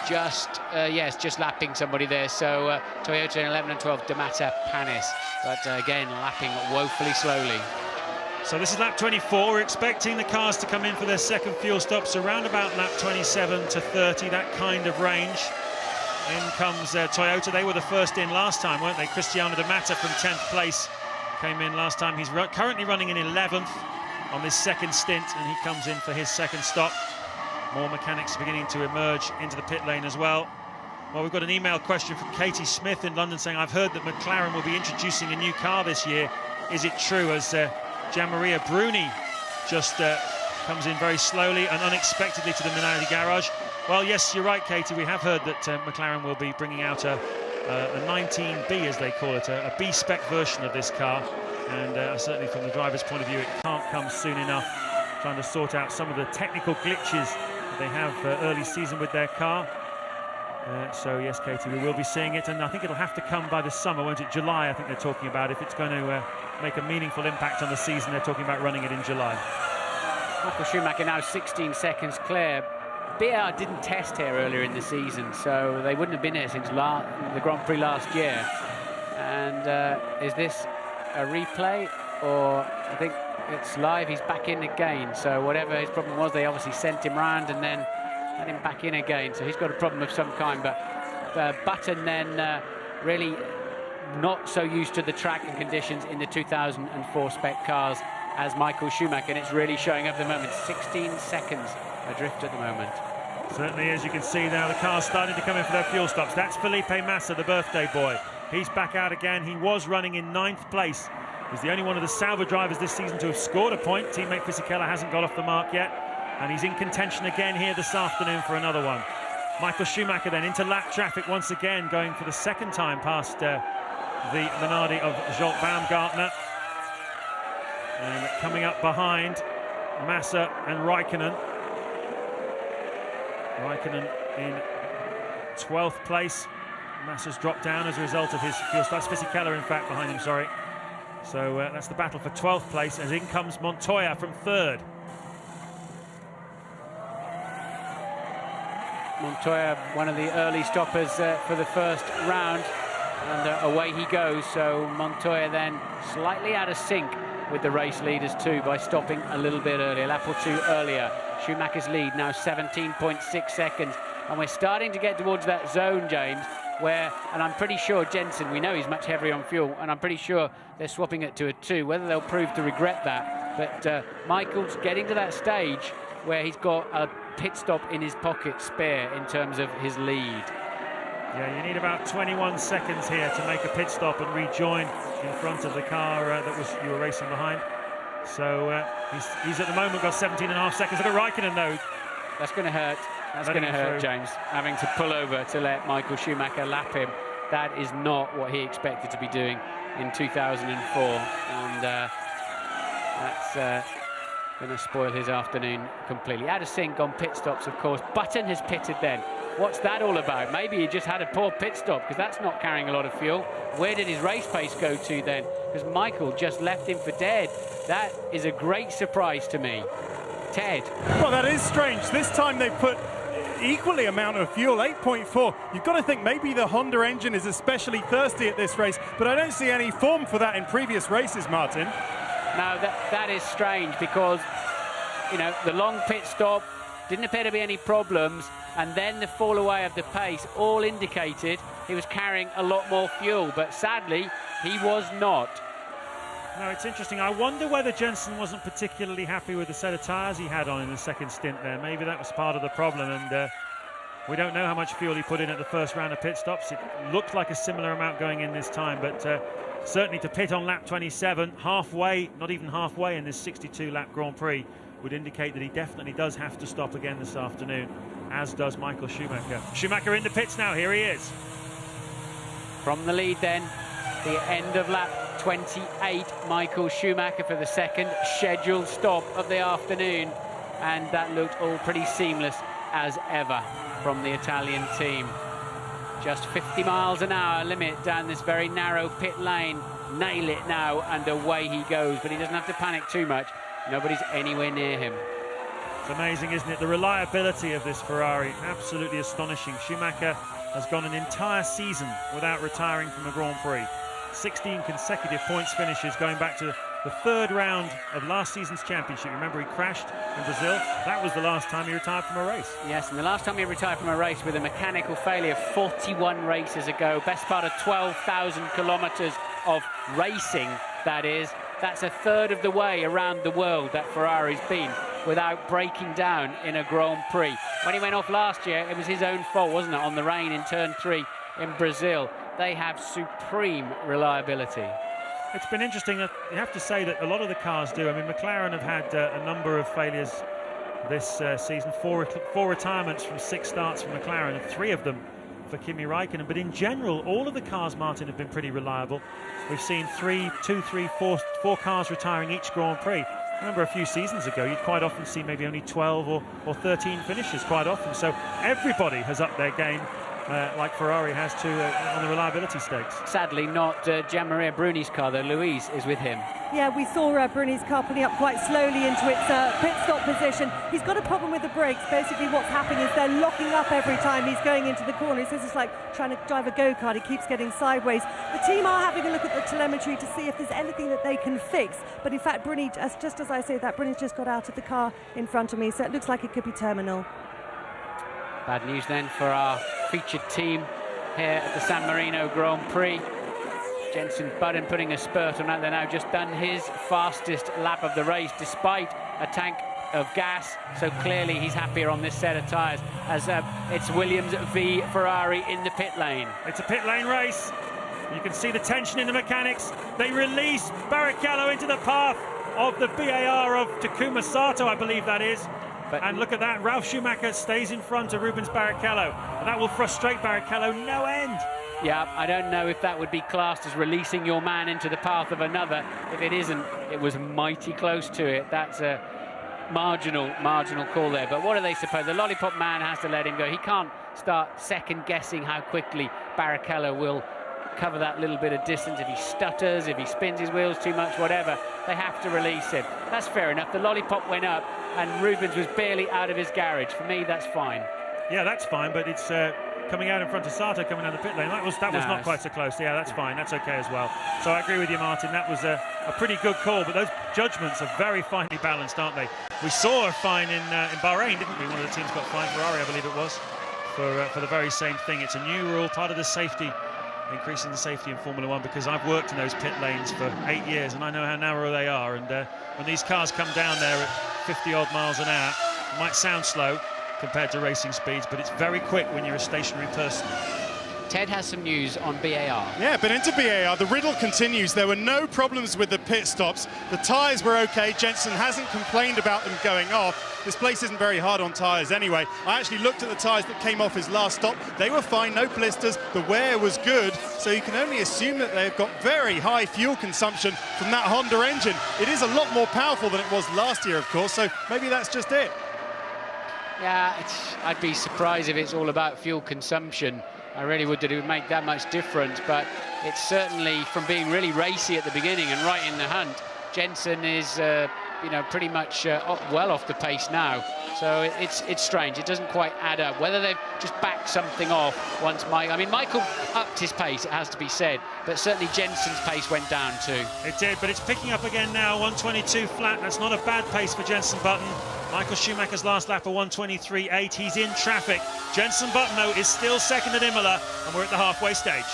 just, yes, just lapping somebody there. So Toyota in 11 and 12, Damata Panis. But again, lapping woefully slowly. So this is lap 24. We're expecting the cars to come in for their second fuel stops around about lap 27 to 30, that kind of range. In comes Toyota. They were the first in last time, weren't they? Cristiano Damata from 10th place came in last time. He's currently running in 11th on this second stint, and he comes in for his second stop. More mechanics are beginning to emerge into the pit lane as well. Well, we've got an email question from Katie Smith in London saying, I've heard that McLaren will be introducing a new car this year. Is it true? As Gianmaria Bruni just comes in very slowly and unexpectedly to the Minardi garage. Well, yes, you're right, Katie. We have heard that McLaren will be bringing out a 19B, as they call it, a B-spec version of this car. And certainly from the driver's point of view, it can't come soon enough. Trying to sort out some of the technical glitches that they have early season with their car. So, yes, Katie, we will be seeing it. And I think it'll have to come by the summer, won't it? July, I think they're talking about. If it's going to make a meaningful impact on the season, they're talking about running it in July. Michael Schumacher now 16 seconds clear. BR didn't test here earlier in the season, so they wouldn't have been here since the Grand Prix last year. And is this a replay, or I think it's live? He's back in again, so whatever his problem was, they obviously sent him round and then had him back in again, so he's got a problem of some kind. But Button then really not so used to the track and conditions in the 2004 spec cars as Michael Schumacher, and it's really showing up at the moment. 16 seconds adrift at the moment. Certainly, as you can see now, the car's starting to come in for their fuel stops. That's Felipe Massa, the birthday boy. He's back out again. He was running in 9th place. He's the only one of the Sauber drivers this season to have scored a point. Teammate Fisichella hasn't got off the mark yet, and he's in contention again here this afternoon for another one. Michael Schumacher then into lap traffic once again, going for the second time past the Minardi of Jolt Baumgartner. And coming up behind Massa and Raikkonen. Raikkonen in 12th place. Massa's dropped down as a result of his fuel starts. Fisichella, in fact, behind him, sorry. So that's the battle for 12th place, as in comes Montoya from 3rd. Montoya, one of the early stoppers for the first round, and away he goes. So Montoya then slightly out of sync with the race leaders too by stopping a little bit earlier, lap or two earlier. Schumacher's lead now 17.6 seconds, and we're starting to get towards that zone, James, where, and I'm pretty sure Jenson, we know he's much heavier on fuel, and I'm pretty sure they're swapping it to a 2, whether they'll prove to regret that. But Michael's getting to that stage where he's got a pit stop in his pocket spare in terms of his lead. Yeah, you need about 21 seconds here to make a pit stop and rejoin in front of the car that you were racing behind. So he's at the moment got 17.5 seconds. Look at Raikkonen though. That's going to hurt. That's going to hurt, James. Having to pull over to let Michael Schumacher lap him. That is not what he expected to be doing in 2004. And that's going to spoil his afternoon completely. Out of sync on pit stops, of course. Button has pitted then. What's that all about? Maybe he just had a poor pit stop, because that's not carrying a lot of fuel. Where did his race pace go to then? Because Michael just left him for dead. That is a great surprise to me. Ted. Well, that is strange. This time they put equally amount of fuel, 8.4. You've got to think maybe the Honda engine is especially thirsty at this race, but I don't see any form for that in previous races, Martin. No, that is strange, because, you know, the long pit stop, didn't appear to be any problems, and then the fall away of the pace all indicated he was carrying a lot more fuel, but sadly he was not. No, it's interesting. I wonder whether Jensen wasn't particularly happy with the set of tyres he had on in the second stint there. Maybe that was part of the problem, and we don't know how much fuel he put in at the first round of pit stops. It looked like a similar amount going in this time, but certainly to pit on lap 27, halfway, not even halfway in this 62-lap Grand Prix, would indicate that he definitely does have to stop again this afternoon, as does Michael Schumacher. Schumacher in the pits now, here he is. From the lead then, the end of lap 28, Michael Schumacher for the second scheduled stop of the afternoon, and that looked all pretty seamless as ever from the Italian team. Just 50 miles an hour limit down this very narrow pit lane. Nail it now, and away he goes, but he doesn't have to panic too much. Nobody's anywhere near him. It's amazing, isn't it? The reliability of this Ferrari, absolutely astonishing. Schumacher has gone an entire season without retiring from a Grand Prix. 16 consecutive points finishes going back to the third round of last season's championship. Remember, he crashed in Brazil. That was the last time he retired from a race. Yes, and the last time he retired from a race with a mechanical failure 41 races ago. Best part of 12,000 kilometres of racing, that is. That's a third of the way around the world that Ferrari's been without breaking down in a Grand Prix. When he went off last year, it was his own fault, wasn't it, on the rain in turn 3 in Brazil. They have supreme reliability. It's been interesting. You have to say that a lot of the cars do. I mean, McLaren have had a number of failures this season. Four retirements from 6 starts from McLaren, and 3 of them for Kimi Räikkönen. But in general, all of the cars, Martin, have been pretty reliable. We've seen 4 cars retiring each Grand Prix. I remember a few seasons ago, you'd quite often see maybe only 12 or 13 finishes quite often. So everybody has upped their game, like Ferrari has to on the reliability stakes. Sadly, not Gianmaria Bruni's car, though. Louise is with him. Yeah, we saw Bruni's car pulling up quite slowly into its pit stop position. He's got a problem with the brakes. Basically, what's happening is they're locking up every time he's going into the corner. He says it's like trying to drive a go-kart. He keeps getting sideways. The team are having a look at the telemetry to see if there's anything that they can fix. But in fact, Bruni, just as I say that, Bruni's just got out of the car in front of me, so it looks like it could be terminal. Bad news then for our featured team here at the San Marino Grand Prix. Jenson Button putting a spurt on that. They're now just done his fastest lap of the race despite a tank of gas, so clearly he's happier on this set of tyres as it's Williams v Ferrari in the pit lane. It's a pit lane race. You can see the tension in the mechanics. They release Barrichello into the path of the BAR of Takuma Sato, I believe that is. And look at that, Ralf Schumacher stays in front of Rubens Barrichello, and that will frustrate Barrichello no end. Yeah, I don't know if that would be classed as releasing your man into the path of another. If it isn't, it was mighty close to it. That's a marginal call there. But what do they suppose? The lollipop man has to let him go. He can't start second-guessing how quickly Barrichello will cover that little bit of distance. If he stutters, if he spins his wheels too much, whatever, they have to release him. That's fair enough. The lollipop went up and Rubens was barely out of his garage. For me, that's fine. Yeah, that's fine, but it's coming out in front of Sato coming down the pit lane. That was not quite so close. Yeah, that's fine. That's okay as well. So I agree with you, Martin. That was a pretty good call, but those judgments are very finely balanced, aren't they? We saw a fine in Bahrain, didn't we? One of the teams got fined, Ferrari, I believe it was, for the very same thing. It's a new rule, part of the safety, increasing the safety in Formula One, because I've worked in those pit lanes for 8 years and I know how narrow they are, and when these cars come down there at 50-odd miles an hour, it might sound slow compared to racing speeds, but it's very quick when you're a stationary person. Ted has some news on BAR. Yeah, but into BAR, the riddle continues. There were no problems with the pit stops. The tyres were okay. Jenson hasn't complained about them going off. This place isn't very hard on tyres anyway. I actually looked at the tyres that came off his last stop. They were fine, no blisters. The wear was good. So you can only assume that they've got very high fuel consumption from that Honda engine. It is a lot more powerful than it was last year, of course, so maybe that's just it. Yeah, I'd be surprised if it's all about fuel consumption. I really would, that it would make that much difference, but it's certainly, from being really racy at the beginning and right in the hunt, Jenson is, pretty much well off the pace now. So it's strange. It doesn't quite add up. Whether they've just backed something off once Michael upped his pace, it has to be said, but certainly Jenson's pace went down too. It did, but it's picking up again now, 122 flat. That's not a bad pace for Jenson Button. Michael Schumacher's last lap of 123.8. He's in traffic. Jenson Button, though, is still second at Imola, and we're at the halfway stage.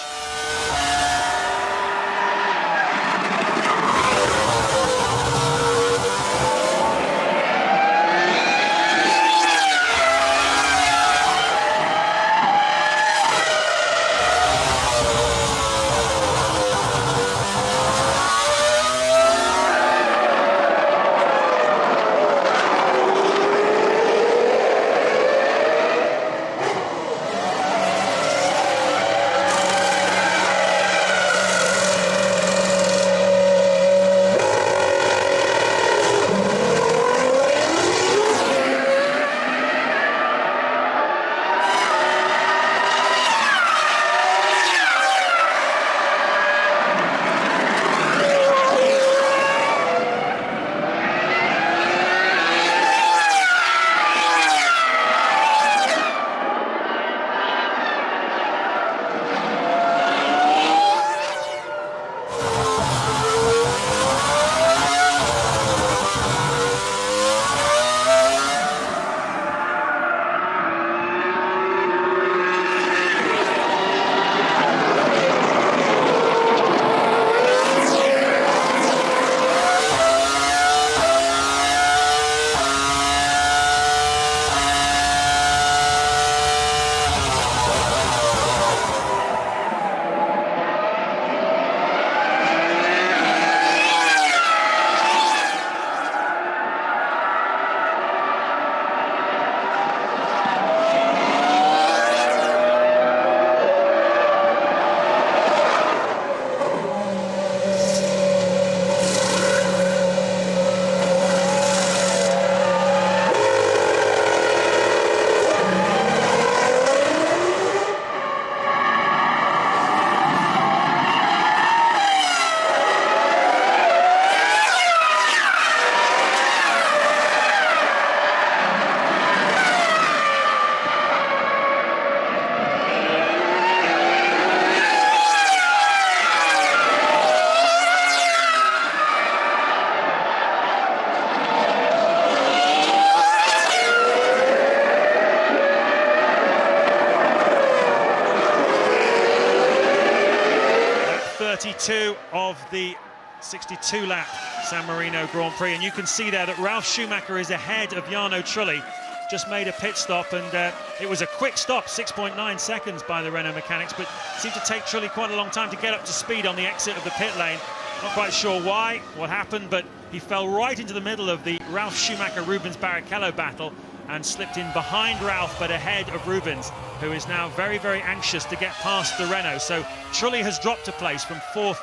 2 of the 62-lap San Marino Grand Prix, and you can see there that Ralf Schumacher is ahead of Jarno Trulli. Just made a pit stop, and it was a quick stop, 6.9 seconds by the Renault mechanics, but seemed to take Trulli quite a long time to get up to speed on the exit of the pit lane. Not quite sure why, what happened, but he fell right into the middle of the Ralf Schumacher-Rubens Barrichello battle and slipped in behind Ralf, but ahead of Rubens, who is now very, very anxious to get past the Renault. So Trulli has dropped a place from 4th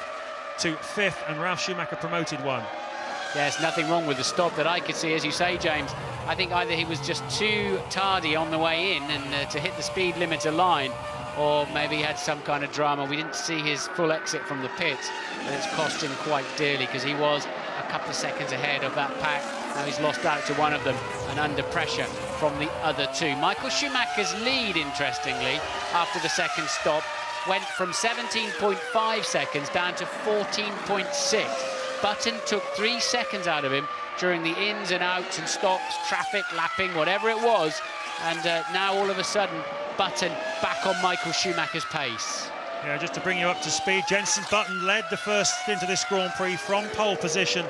to 5th, and Ralf Schumacher promoted 1. There's nothing wrong with the stop that I could see, as you say, James. I think either he was just too tardy on the way in and to hit the speed limiter line, or maybe he had some kind of drama. We didn't see his full exit from the pits, but it's cost him quite dearly because he was a couple of seconds ahead of that pack. Now he's lost out to one of them and under pressure from the other 2. Michael Schumacher's lead, interestingly, after the second stop, went from 17.5 seconds down to 14.6. Button took 3 seconds out of him during the ins and outs and stops, traffic, lapping, whatever it was. And now all of a sudden, Button back on Michael Schumacher's pace. Yeah, just to bring you up to speed, Jenson Button led the first stint of this Grand Prix from pole position.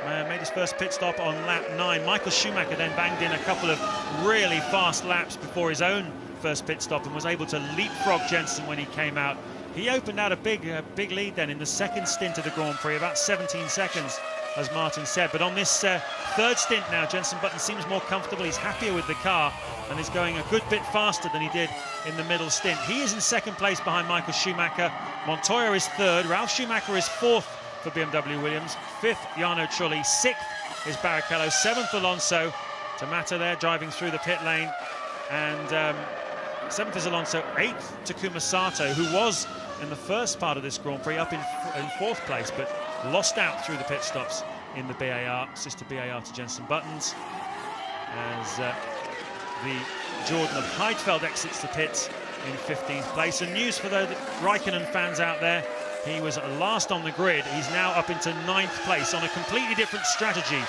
Made his first pit stop on lap 9. Michael Schumacher then banged in a couple of really fast laps before his own first pit stop and was able to leapfrog Jenson when he came out. He opened out a big lead then in the second stint of the Grand Prix, about 17 seconds, as Martin said. But on this third stint now, Jenson Button seems more comfortable. He's happier with the car and is going a good bit faster than he did in the middle stint. He is in second place behind Michael Schumacher. Montoya is 3rd. Ralf Schumacher is 4th for BMW Williams. 5th, Jarno Trulli. 6th is Barrichello. 7th, Alonso. Tamata there driving through the pit lane. And 7th is Alonso. 8th, Takuma Sato, who was in the first part of this Grand Prix up in 4th place, but lost out through the pit stops in the BAR, sister BAR to Jenson Button's, as the Jordan of Heidfeld exits the pits in 15th place. And news for the Raikkonen fans out there, he was last on the grid. He's now up into 9th place on a completely different strategy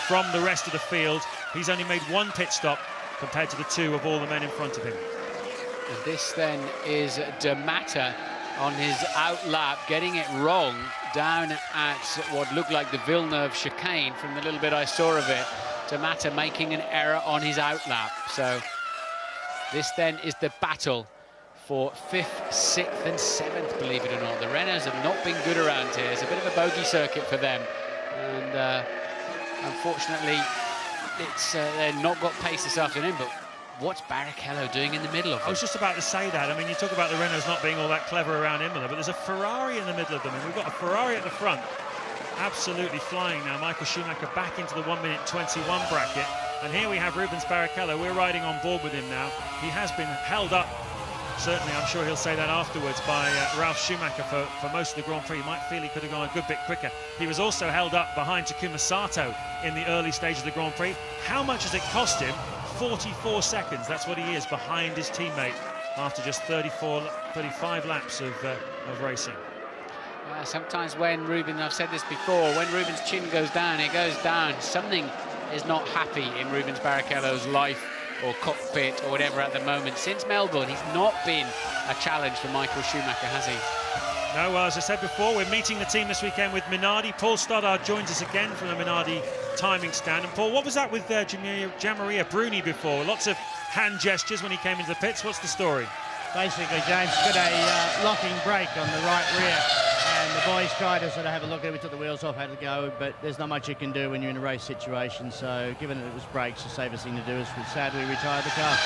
from the rest of the field. He's only made 1 pit stop compared to the 2 of all the men in front of him. And this then is Tamata on his out lap, getting it wrong down at what looked like the Villeneuve chicane from the little bit I saw of it. Tamata making an error on his out lap. So this then is the battle for 5th, 6th and 7th, believe it or not. The Renaults have not been good around here. It's a bit of a bogey circuit for them. And unfortunately, they've not got pace this afternoon, but what's Barrichello doing in the middle of them? I was just about to say that. I mean, you talk about the Renaults not being all that clever around Imola, but there's a Ferrari in the middle of them, and we've got a Ferrari at the front, absolutely flying now. Michael Schumacher back into the 1:21 bracket, and here we have Rubens Barrichello. We're riding on board with him now. He has been held up, certainly, I'm sure he'll say that afterwards, by Ralf Schumacher for most of the Grand Prix. You might feel he could have gone a good bit quicker. He was also held up behind Takuma Sato in the early stage of the Grand Prix. How much has it cost him? 44 seconds, that's what he is behind his teammate after just 35 laps of racing. Sometimes when Rubens, I've said this before, when Rubens' chin goes down, it goes down. Something is not happy in Rubens Barrichello's life or cockpit or whatever at the moment. Since Melbourne, he's not been a challenge for Michael Schumacher, has he? No, well, as I said before, we're meeting the team this weekend with Minardi. Paul Stoddard joins us again from the Minardi timing stand. And Paul, what was that with Gianmaria Bruni before? Lots of hand gestures when he came into the pits. What's the story? Basically, James got a locking brake on the right rear, and the boys tried to sort of have a look at it. We took the wheels off, had to go, but there's not much you can do when you're in a race situation. So, given that it was brakes, the safest thing to do is sadly retire the car.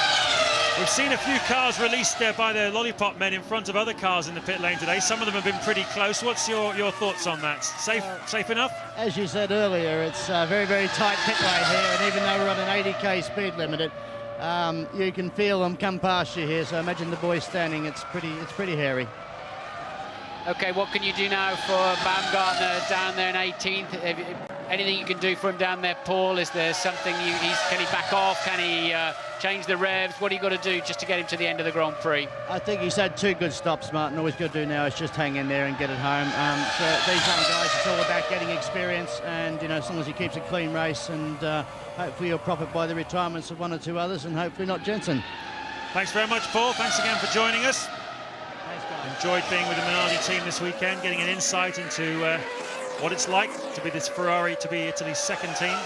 We've seen a few cars released by the lollipop men in front of other cars in the pit lane today. Some of them have been pretty close. What's your thoughts on that? Safe enough? As you said earlier, it's a very, very tight pit lane here, and even though we're on an 80k speed limit, you can feel them come past you here. So imagine the boys standing. It's pretty hairy. Okay, what can you do now for Baumgartner down there in 18th? Anything you can do for him down there, Paul? Is there something can he back off? Can he change the revs? What do you got to do just to get him to the end of the Grand Prix? I think he's had 2 good stops, Martin. All he's got to do now is just hang in there and get it home. For these young guys, it's all about getting experience, and as long as he keeps a clean race, and hopefully he'll profit by the retirements of 1 or 2 others, and hopefully not Jenson. Thanks very much, Paul. Thanks again for joining us. Thanks, guys. Enjoyed being with the Minardi team this weekend, getting an insight into what it's like to be this Ferrari, to be Italy's second team.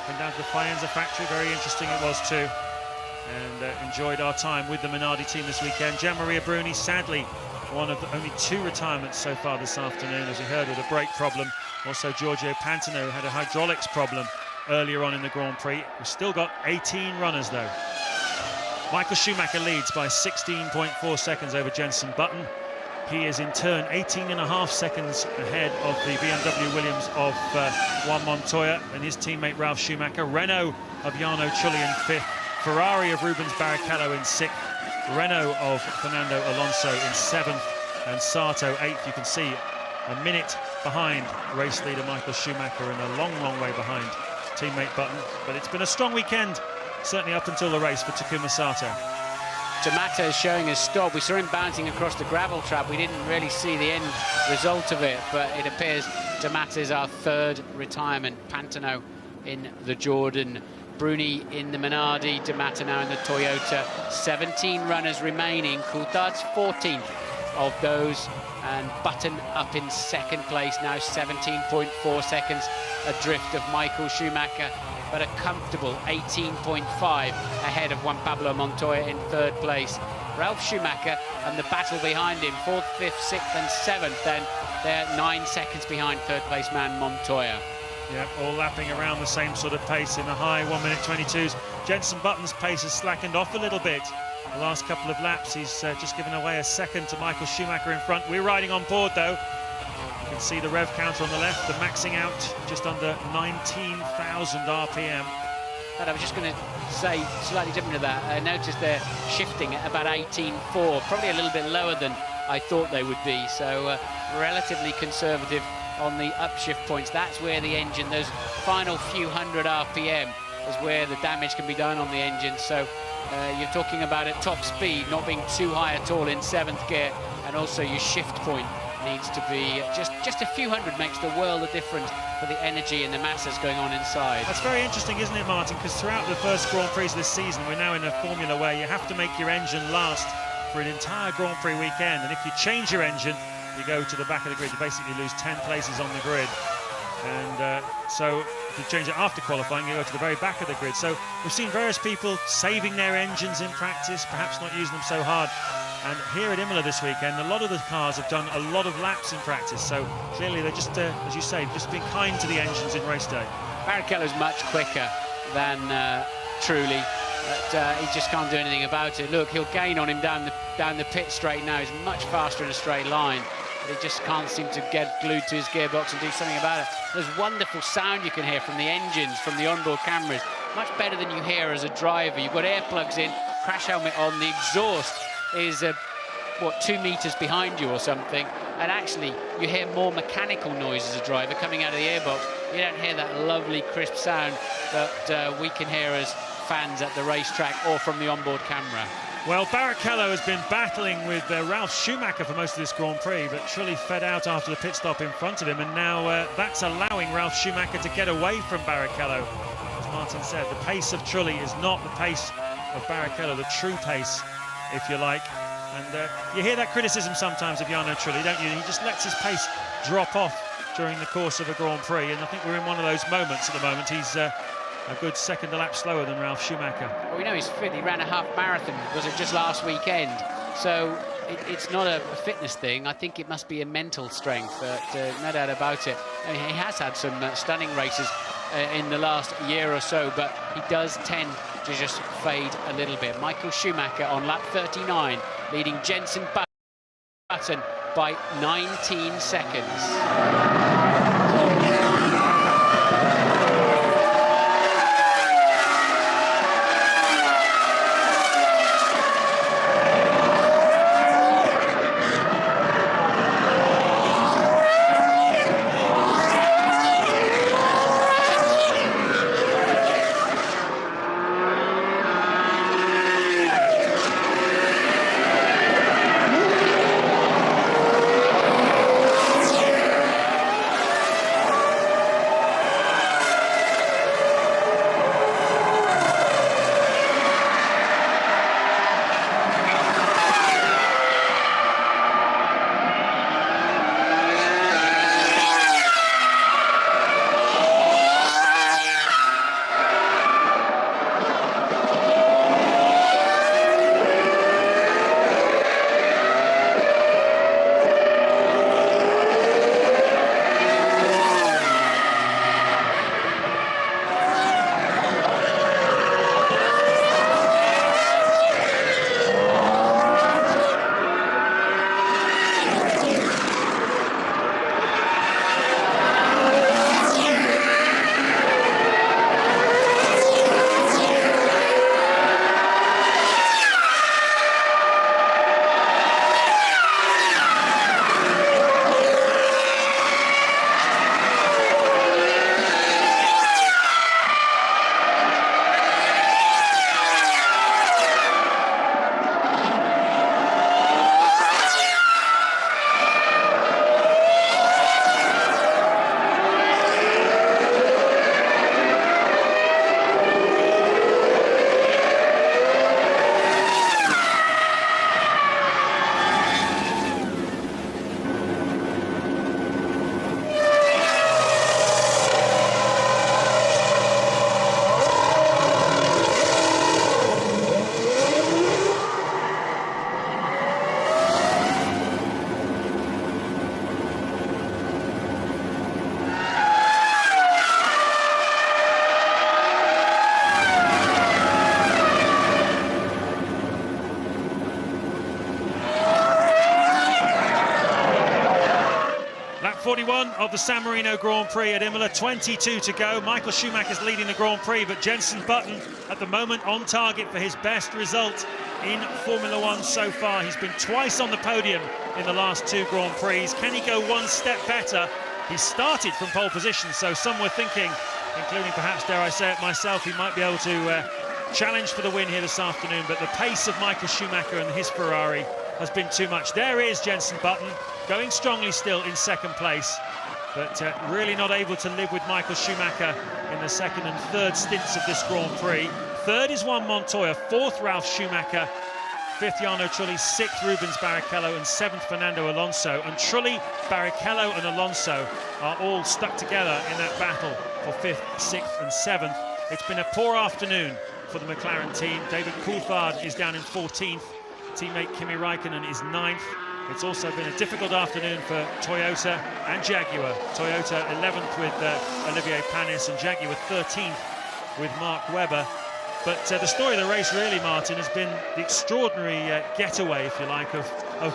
Went down to the Faenza factory, very interesting it was too. And enjoyed our time with the Minardi team this weekend. Gianmaria Bruni, sadly, one of only 2 retirements so far this afternoon, as we heard, with a brake problem. Also, Giorgio Pantano had a hydraulics problem earlier on in the Grand Prix. We've still got 18 runners, though. Michael Schumacher leads by 16.4 seconds over Jenson Button. He is in turn 18.5 seconds ahead of the BMW Williams of Juan Montoya and his teammate Ralf Schumacher. Renault of Jarno Trulli in 5th. Ferrari of Rubens Barrichello in 6th. Renault of Fernando Alonso in 7th. And Sato 8th. You can see a minute behind race leader Michael Schumacher and a long, long way behind teammate Button. But it's been a strong weekend, certainly up until the race for Takuma Sato. D'Amato is showing his stop. We saw him bouncing across the gravel trap. We didn't really see the end result of it, but it appears D'Amato is our 3rd retirement. Pantano in the Jordan, Bruni in the Minardi, D'Amato now in the Toyota. 17 runners remaining. Coulthard's 14th of those, and Button up in 2nd place now, 17.4 seconds adrift of Michael Schumacher, but a comfortable 18.5 ahead of Juan Pablo Montoya in 3rd place. Ralf Schumacher and the battle behind him, 4th, 5th, 6th and 7th, then they're 9 seconds behind 3rd place man Montoya. Yeah, all lapping around the same sort of pace in the high 1:22s. Jenson Button's pace has slackened off a little bit. The last couple of laps, he's just given away a second to Michael Schumacher in front. We're riding on board, though. You can see the rev counter on the left, the maxing out just under 19,000 RPM. But I was just going to say, slightly different to that, I noticed they're shifting at about 18.4, probably a little bit lower than I thought they would be, so relatively conservative on the upshift points. That's where the engine, those final few hundred RPM, is where the damage can be done on the engine. So you're talking about at top speed not being too high at all in 7th gear, and also your shift point needs to be just a few hundred, makes the world of difference for the energy and the masses going on inside. That's very interesting, isn't it, Martin? Because throughout the first Grand Prix of this season, we're now in a formula where you have to make your engine last for an entire Grand Prix weekend, and if you change your engine, you go to the back of the grid. You basically lose 10 places on the grid. And so if you change it after qualifying, you go to the very back of the grid. So we've seen various people saving their engines in practice, perhaps not using them so hard. And here at Imola this weekend, a lot of the cars have done a lot of laps in practice. So clearly they're just, as you say, just being kind to the engines in race day. Barrichello's much quicker than Trulli, but he just can't do anything about it. Look, he'll gain on him down the pit straight now. He's much faster in a straight line, but he just can't seem to get glued to his gearbox and do something about it. There's wonderful sound you can hear from the engines, from the onboard cameras, much better than you hear as a driver. You've got earplugs in, crash helmet on, the exhaust is what, 2 meters behind you or something, and actually you hear more mechanical noise as a driver coming out of the airbox. You don't hear that lovely crisp sound that we can hear as fans at the racetrack or from the onboard camera. Well, Barrichello has been battling with Ralf Schumacher for most of this Grand Prix, but Trulli fed out after the pit stop in front of him, and now that's allowing Ralf Schumacher to get away from Barrichello. As Martin said, the pace of Trulli is not the pace of Barrichello, the true pace, if you like. And you hear that criticism sometimes of Jarno Trulli, don't you? He just lets his pace drop off during the course of a Grand Prix, and I think we're in one of those moments at the moment. He's a good second a lap slower than Ralf Schumacher. Well, we know he's fit. He ran a half marathon, was it just last weekend? So it's not a fitness thing. I think it must be a mental strength, no doubt about it. I mean, he has had some stunning races in the last year or so, but he does tend to just fade a little bit. Michael Schumacher on lap 39, leading Jenson Button by 19 seconds. 41 of the San Marino Grand Prix at Imola, 22 to go. Michael Schumacher's leading the Grand Prix, but Jenson Button at the moment on target for his best result in Formula One so far. He's been twice on the podium in the last 2 Grand Prix. Can he go one step better? He started from pole position, so some were thinking, including perhaps, dare I say it myself, he might be able to challenge for the win here this afternoon, but the pace of Michael Schumacher and his Ferrari has been too much. There is Jenson Button, going strongly still in second place, but really not able to live with Michael Schumacher in the second and third stints of this Grand Prix. Third is Juan Montoya, fourth Ralf Schumacher, fifth Jarno Trulli, sixth Rubens Barrichello, and seventh Fernando Alonso. And Trulli, Barrichello and Alonso are all stuck together in that battle for fifth, sixth and seventh. It's been a poor afternoon for the McLaren team. David Coulthard is down in 14th. Teammate Kimi Raikkonen is 9th. It's also been a difficult afternoon for Toyota and Jaguar. Toyota 11th with Olivier Panis, and Jaguar 13th with Mark Webber. But the story of the race really, Martin, has been the extraordinary getaway, if you like, of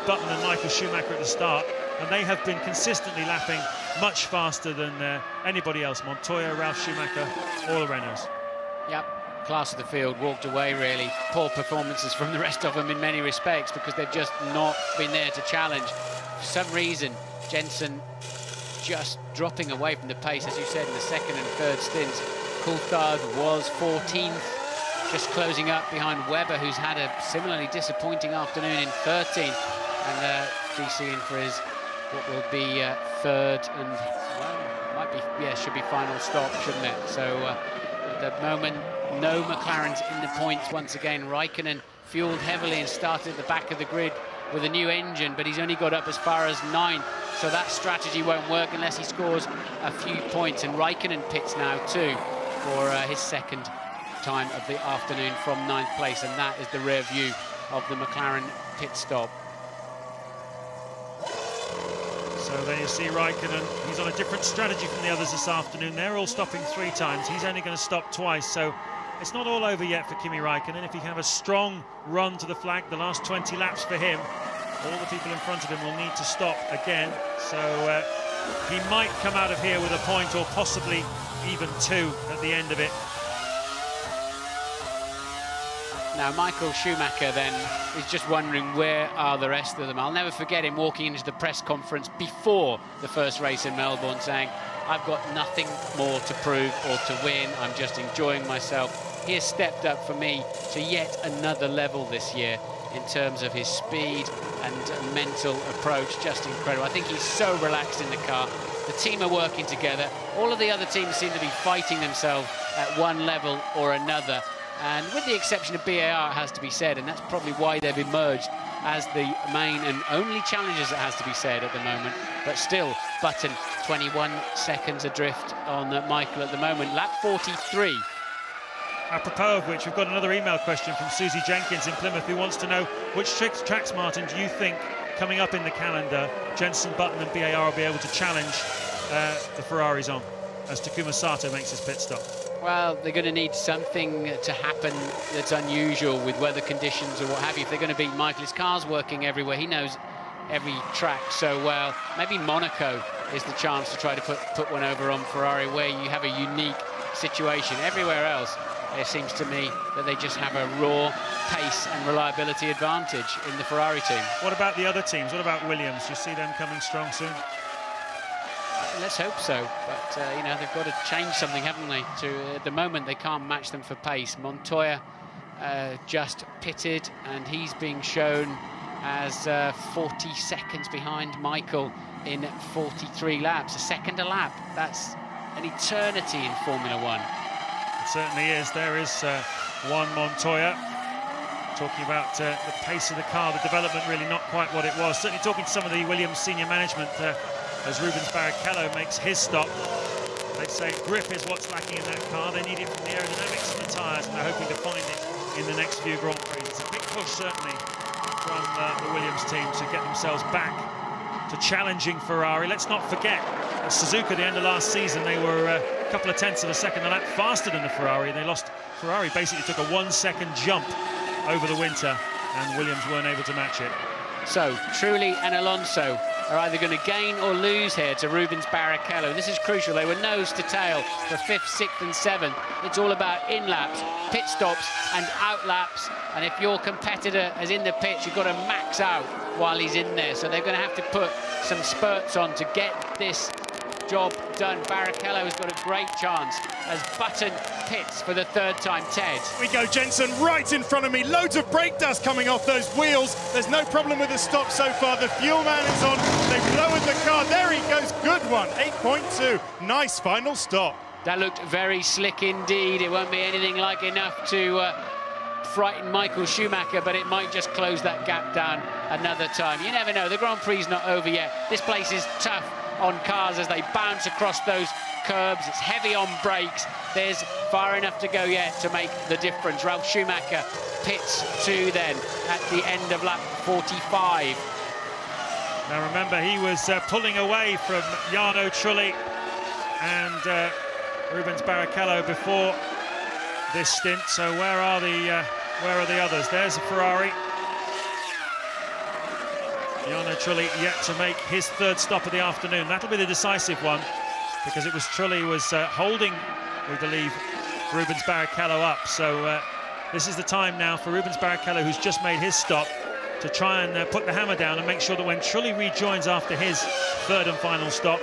Button and Michael Schumacher at the start. And they have been consistently lapping much faster than anybody else. Montoya, Ralf Schumacher, all the Renaults. Yep. Class of the field walked away, really. Poor performances from the rest of them in many respects, because they've just not been there to challenge. For some reason, Jenson just dropping away from the pace, as you said, in the second and third stints. Coulthard was 14th, just closing up behind Webber, who's had a similarly disappointing afternoon in 13th, and DC in for his what will be third and, well, might be, yeah, should be final stop, shouldn't it? So at the moment, no McLarens in the points once again. Raikkonen fueled heavily and started at the back of the grid with a new engine, but he's only got up as far as 9th, so that strategy won't work unless he scores a few points. And Raikkonen pits now too for his second time of the afternoon from 9th place, and that is the rear view of the McLaren pit stop. So there you see Raikkonen. He's on a different strategy from the others this afternoon. They're all stopping 3 times. He's only going to stop twice, so it's not all over yet for Kimi Raikkonen. If he can have a strong run to the flag, the last 20 laps for him, all the people in front of him will need to stop again. So he might come out of here with a point, or possibly even 2 at the end of it. Now, Michael Schumacher then is just wondering where are the rest of them. I'll never forget him walking into the press conference before the first race in Melbourne saying, I've got nothing more to prove or to win. I'm just enjoying myself. He has stepped up for me to yet another level this year in terms of his speed and mental approach. Just incredible. I think he's so relaxed in the car. The team are working together. All of the other teams seem to be fighting themselves at one level or another. And with the exception of BAR, it has to be said, and that's probably why they've emerged as the main and only challengers, it has to be said, at the moment. But still, Button 21 seconds adrift on Michael at the moment. Lap 43. Apropos of which, we've got another email question from Susie Jenkins in Plymouth, who wants to know which tracks, Martin, do you think coming up in the calendar Jenson Button and BAR will be able to challenge the Ferraris on as Takuma Sato makes his pit stop? Well, they're going to need something to happen that's unusual with weather conditions or what have you. If they're going to beat Michael, his car's working everywhere. He knows every track so well. Maybe Monaco is the chance to try to put one over on Ferrari, where you have a unique situation. Everywhere else, it seems to me that they just have a raw pace and reliability advantage in the Ferrari team. What about the other teams? What about Williams? Do you see them coming strong soon? Let's hope so, but you know, they've got to change something, haven't they? At the moment, they can't match them for pace. Montoya just pitted, and he's being shown as 40 seconds behind Michael in 43 laps. A second a lap. That's an eternity in Formula One. It certainly is. There is Juan Montoya talking about the pace of the car, the development really not quite what it was. Certainly talking to some of the Williams senior management as Rubens Barrichello makes his stop. They say grip is what's lacking in that car. They need it from the aerodynamics and the tyres, and they're hoping to find it in the next few Grand Prix. It's a big push, certainly, from the Williams team to get themselves back to challenging Ferrari. Let's not forget at Suzuka, the end of last season, they were a couple of tenths of a second a lap faster than the Ferrari. They lost. Ferrari basically took a 1-second jump over the winter, and Williams weren't able to match it. So Trulli and Alonso are either going to gain or lose here to Rubens Barrichello. This is crucial. They were nose to tail for 5th, 6th and 7th. It's all about in-laps, pit stops and out-laps. And if your competitor is in the pits, you've got to max out while he's in there. So they're going to have to put some spurts on to get this job done. Barrichello's got a great chance as Button pits for the 3rd time. Ted. We go, Jensen, right in front of me. Loads of brake dust coming off those wheels. There's no problem with the stop so far. The fuel man is on. They've lowered the car. There he goes. Good one. 8.2. Nice final stop. That looked very slick indeed. It won't be anything like enough to frighten Michael Schumacher, but it might just close that gap down another time. You never know. The Grand Prix is not over yet. This place is tough on cars as they bounce across those curbs. It's heavy on brakes. There's far enough to go yet to make the difference. Ralf Schumacher pits to then at the end of lap 45. Now remember, he was pulling away from Jarno Trulli and Rubens Barrichello before this stint. So where are the others? There's a Ferrari. Jarno Trulli yet to make his 3rd stop of the afternoon. That'll be the decisive one, because it was Trulli was holding, we believe, Rubens Barrichello up. So this is the time now for Rubens Barrichello, who's just made his stop, to try and put the hammer down and make sure that when Trulli rejoins after his 3rd and final stop,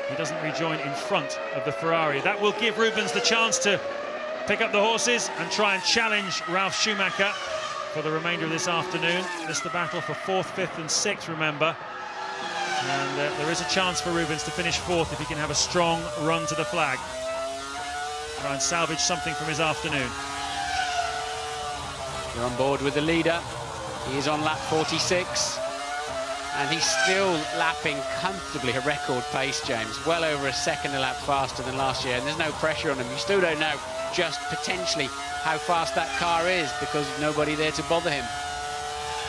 he doesn't rejoin in front of the Ferrari. That will give Rubens the chance to pick up the horses and try and challenge Ralf Schumacher for the remainder of this afternoon. This is the battle for 4th, 5th and 6th, remember. And there is a chance for Rubens to finish 4th if he can have a strong run to the flag. Try and salvage something from his afternoon. You're on board with the leader. He is on lap 46. And he's still lapping comfortably a record pace, James. Well over a second a lap faster than last year. And there's no pressure on him. You still don't know just potentially how fast that car is because nobody there to bother him.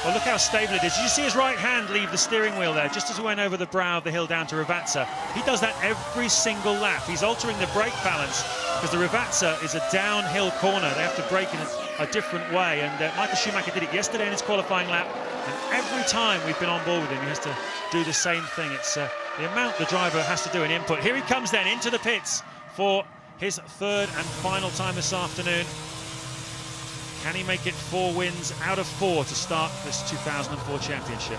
Well, look how stable it is. Did you see his right hand leave the steering wheel there just as he went over the brow of the hill down to Ravazza? He does that every single lap. He's altering the brake balance because the Ravazza is a downhill corner. They have to brake in a different way, and Michael Schumacher did it yesterday in his qualifying lap, and every time we've been on board with him, he has to do the same thing. It's the amount the driver has to do in input. Here he comes then into the pits for his 3rd and final time this afternoon. Can he make it 4 wins out of 4 to start this 2004 championship?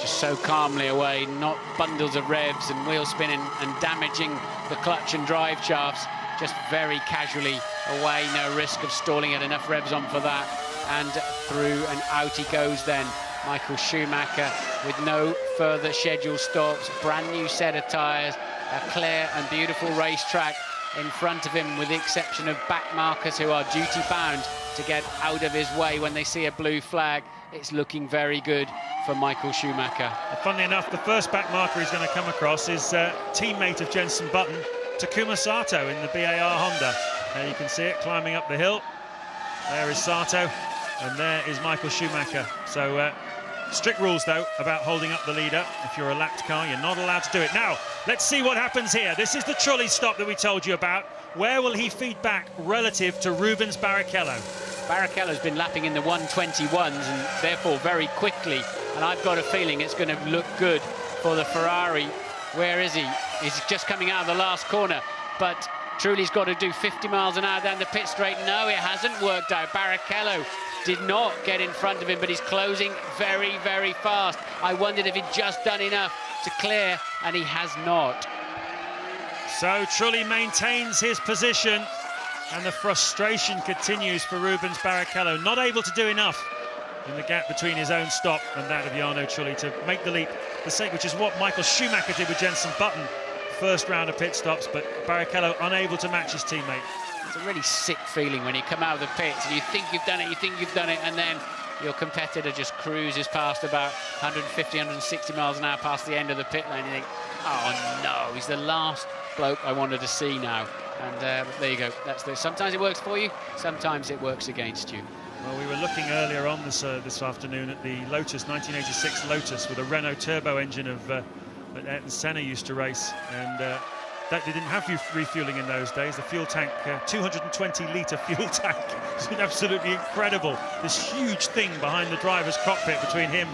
Just so calmly away, not bundles of revs and wheel spinning and damaging the clutch and drive shafts. Just very casually away, no risk of stalling it, enough revs on for that. And through and out he goes then. Michael Schumacher with no further scheduled stops, brand new set of tyres, a clear and beautiful racetrack in front of him, with the exception of back markers who are duty bound to get out of his way when they see a blue flag. It's looking very good for Michael Schumacher. Funnily enough, the first back marker he's going to come across is teammate of Jenson Button, Takuma Sato in the BAR Honda. There you can see it climbing up the hill. There is Sato, and there is Michael Schumacher. So strict rules, though, about holding up the leader. If you're a lapped car, you're not allowed to do it. Now, let's see what happens here. This is the Trulli stop that we told you about. Where will he feed back relative to Rubens Barrichello? Barrichello's been lapping in the 121s and therefore very quickly, and I've got a feeling it's going to look good for the Ferrari. Where is he? He's just coming out of the last corner, but Trulli's got to do 50 miles an hour down the pit straight. No, it hasn't worked out. Barrichello did not get in front of him, but he's closing very, very fast. I wondered if he'd just done enough to clear, and he has not. So Trulli maintains his position, and the frustration continues for Rubens Barrichello. Not able to do enough in the gap between his own stop and that of Jarno Trulli to make the leap, which is what Michael Schumacher did with Jenson Button. First round of pit stops, but Barrichello unable to match his teammate. It's a really sick feeling when you come out of the pits and you think you've done it, and then your competitor just cruises past about 150, 160 miles an hour past the end of the pit lane. You think, oh no, he's the last bloke I wanted to see now. And there you go. Sometimes it works for you, sometimes it works against you. Well, we were looking earlier on this afternoon at the Lotus, 1986 Lotus, with a Renault turbo engine that Ayrton Senna used to race, and that they didn't have refueling in those days. The fuel tank, 220-litre fuel tank It's been absolutely incredible. This huge thing behind the driver's cockpit between him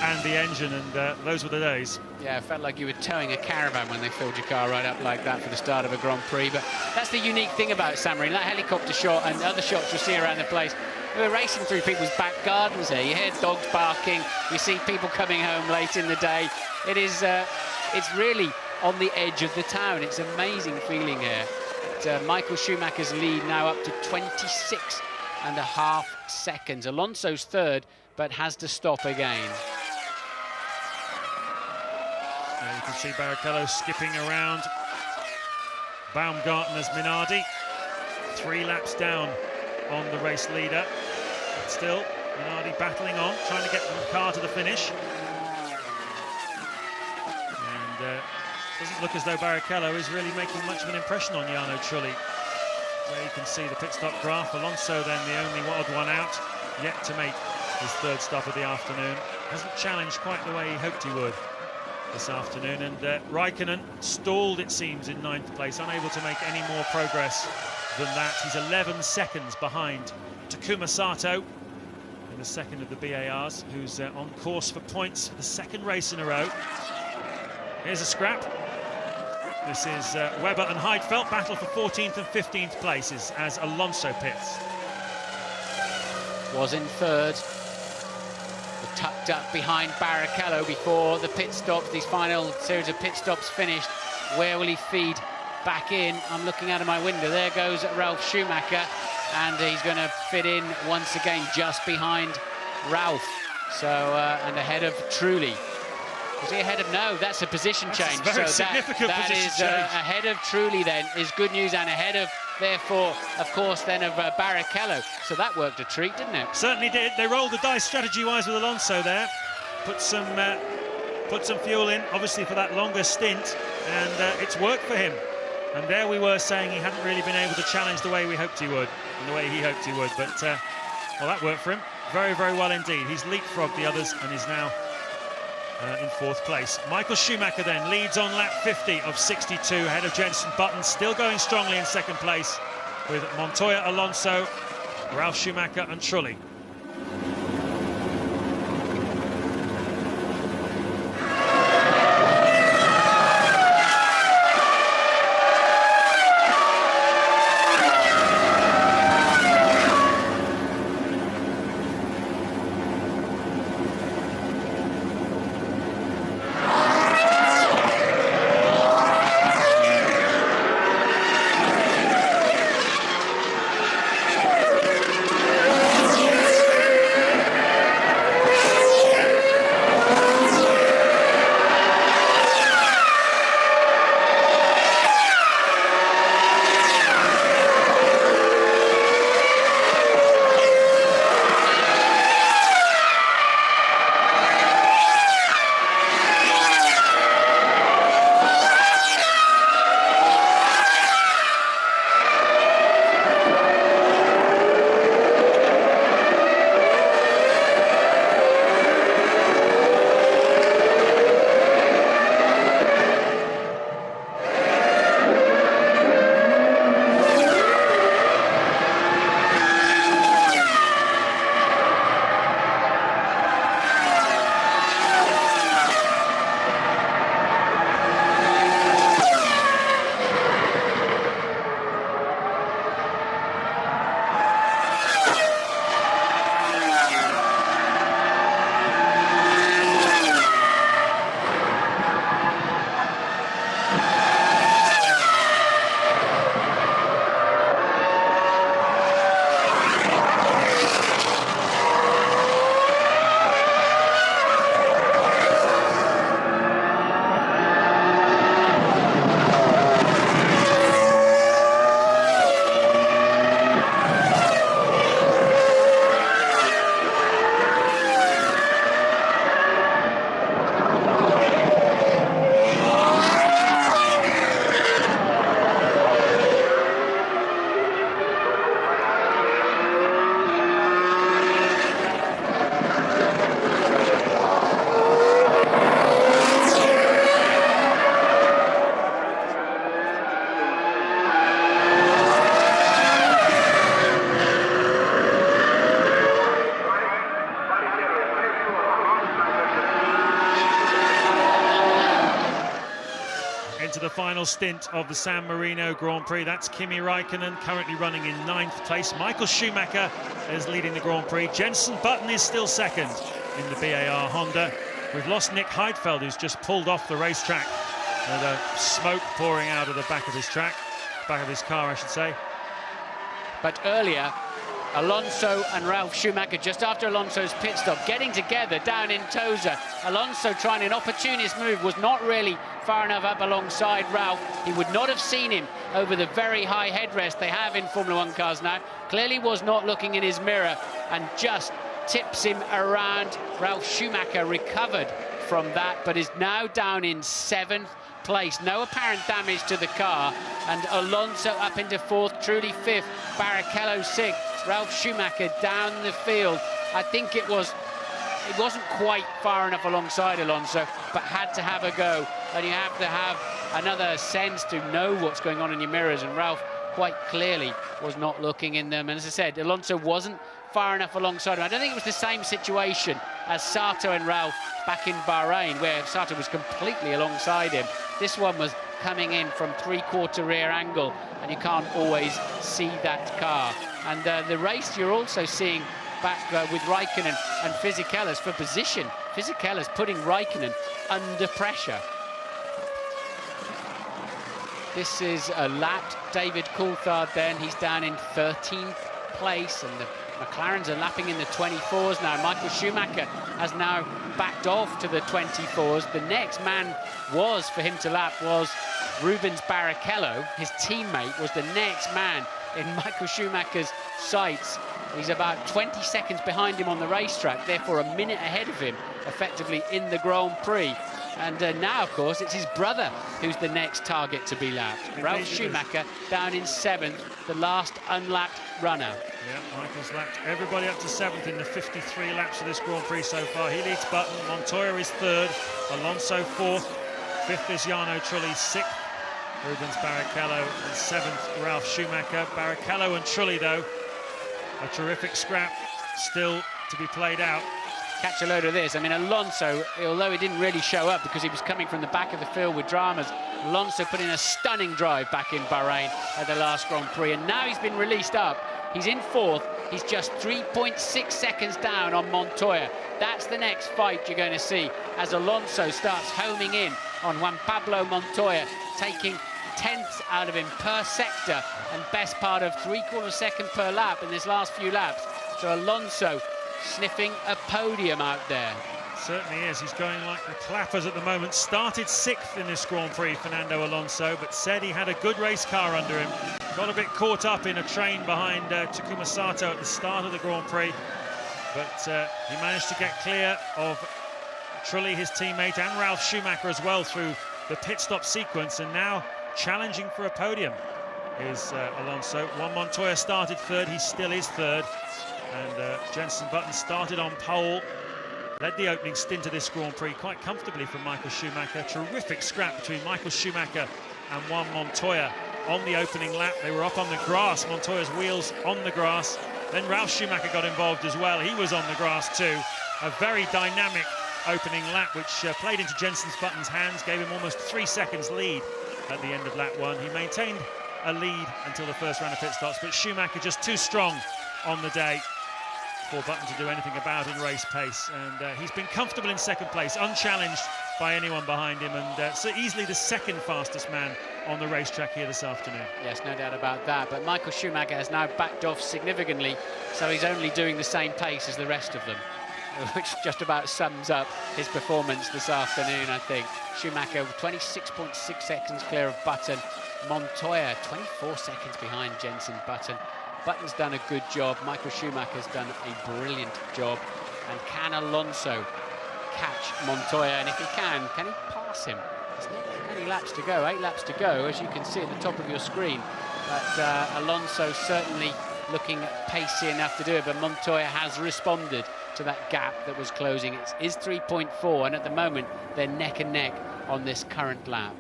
and the engine, and those were the days. Yeah, it felt like you were towing a caravan when they filled your car right up like that for the start of a Grand Prix. But that's the unique thing about San Marino, that helicopter shot and other shots you'll see around the place. We were racing through people's back gardens here. You hear dogs barking, you see people coming home late in the day. It is, it's really on the edge of the town. It's an amazing feeling here. Michael Schumacher's lead now up to 26.5 seconds. Alonso's third, but has to stop again. You can see Barrichello skipping around Baumgartner's Minardi. 3 laps down on the race leader. But still, Minardi battling on, trying to get the car to the finish. And doesn't look as though Barrichello is really making much of an impression on Jarno Trulli. There you can see the pit stop graph. Alonso then the only odd one out, yet to make his third stop of the afternoon. Hasn't challenged quite the way he hoped he would this afternoon, and Raikkonen stalled, it seems, in 9th place, unable to make any more progress than that. He's 11 seconds behind Takuma Sato in the second of the BARs, who's on course for points for the 2nd race in a row. Here's a scrap. This is Webber and Heidfeld battle for 14th and 15th places as Alonso pits. Was in third. Tucked up behind Barrichello before the pit stops. These final series of pit stops finished. Where will he feed back in? I'm looking out of my window. There goes Ralf Schumacher, and he's going to fit in once again just behind Ralf. So, and ahead of Trulli. Was he ahead of? No, that's a position change. That's a very significant position change. Ahead of Trulli then is good news, and ahead of, therefore, of course, then of Barrichello. So that worked a treat, didn't it? Certainly did. They rolled the dice strategy-wise with Alonso there. Put some fuel in, obviously, for that longer stint, and it's worked for him. And there we were saying he hadn't really been able to challenge the way we hoped he would, and the way he hoped he would. But, well, that worked for him. Very, very well indeed. He's leapfrogged the others and is now in 4th place. Michael Schumacher then leads on lap 50 of 62 ahead of Jenson Button, still going strongly in 2nd place with Montoya, Alonso, Ralf Schumacher and Trulli. the final stint of the San Marino Grand Prix. That's Kimi Raikkonen, currently running in 9th place. Michael Schumacher is leading the Grand Prix. Jenson Button is still second in the BAR Honda. We've lost Nick Heidfeld, who's just pulled off the racetrack. Smoke pouring out of the back of his car, I should say. But earlier, Alonso and Ralf Schumacher, just after Alonso's pit stop, getting together down in Tosa. Alonso trying an opportunist move, was not really far enough up alongside Ralf. He would not have seen him over the very high headrest they have in Formula One cars now. Clearly was not looking in his mirror and just tips him around. Ralf Schumacher recovered from that, but is now down in 7th place. No apparent damage to the car, and Alonso up into 4th, Trulli 5th, Barrichello 6th, Ralf Schumacher down the field. I think it wasn't quite far enough alongside Alonso, but had to have a go, and you have to have another sense to know what's going on in your mirrors, and Ralf quite clearly was not looking in them. And as I said, Alonso wasn't far enough alongside him. I don't think it was the same situation as Sato and Ralf back in Bahrain, where Sato was completely alongside him. This one was coming in from 3/4 rear angle, and you can't always see that car. And the race you're also seeing back with Raikkonen and Fisichella for position. Fisichella's putting Raikkonen under pressure. This is a lapped David Coulthard then. He's down in 13th place, and the McLarens are lapping in the 24s now. Michael Schumacher has now backed off to the 24s. The next man for him to lap was Rubens Barrichello. His teammate was the next man in Michael Schumacher's sights. He's about 20 seconds behind him on the racetrack, therefore a minute ahead of him, effectively in the Grand Prix. And now, of course, it's his brother who's the next target to be lapped. Ralf Schumacher down in 7th, the last unlapped runner. Yeah, Michael's lapped everybody up to 7th in the 53 laps of this Grand Prix so far. He leads Button, Montoya is 3rd, Alonso 4th, 5th is Jarno Trulli, 6th, Rubens Barrichello, and 7th, Ralf Schumacher. Barrichello and Trulli, though, a terrific scrap still to be played out. Catch a load of this. I mean, Alonso, although he didn't really show up because he was coming from the back of the field with dramas, Alonso put in a stunning drive back in Bahrain at the last Grand Prix, and now he's been released up. He's in 4th. He's just 3.6 seconds down on Montoya. That's the next fight you're going to see as Alonso starts homing in on Juan Pablo Montoya, taking tenths out of him per sector and best part of 3/4 second per lap in this last few laps. So Alonso sniffing a podium out there. Certainly is. He's going like the clappers at the moment. Started 6th in this Grand Prix, Fernando Alonso, but said he had a good race car under him. Got a bit caught up in a train behind Takuma Sato at the start of the Grand Prix, but he managed to get clear of Trulli, his teammate, and Ralf Schumacher as well through the pit stop sequence, and now challenging for a podium is Alonso. Juan Montoya started 3rd. He still is 3rd. And Jenson Button started on pole, led the opening stint of this Grand Prix quite comfortably from Michael Schumacher. Terrific scrap between Michael Schumacher and Juan Montoya on the opening lap. They were up on the grass, Montoya's wheels on the grass. Then Ralf Schumacher got involved as well. He was on the grass too. A very dynamic opening lap, which played into Jenson Button's hands, gave him almost 3 seconds lead at the end of lap 1. He maintained a lead until the first round of pit stops, but Schumacher just too strong on the day for Button to do anything about in race pace, and he's been comfortable in 2nd place, unchallenged by anyone behind him, and so easily the 2nd fastest man on the racetrack here this afternoon. Yes, no doubt about that, but Michael Schumacher has now backed off significantly, so he's only doing the same pace as the rest of them, which just about sums up his performance this afternoon, I think. Schumacher 26.6 seconds clear of Button, Montoya 24 seconds behind Jenson Button. Button's done a good job. Michael Schumacher's done a brilliant job. And can Alonso catch Montoya? And if he can he pass him? There's not many laps to go, 8 laps to go, as you can see at the top of your screen. But Alonso certainly looking pacey enough to do it, but Montoya has responded to that gap that was closing. It is 3.4, and at the moment they're neck and neck on this current lap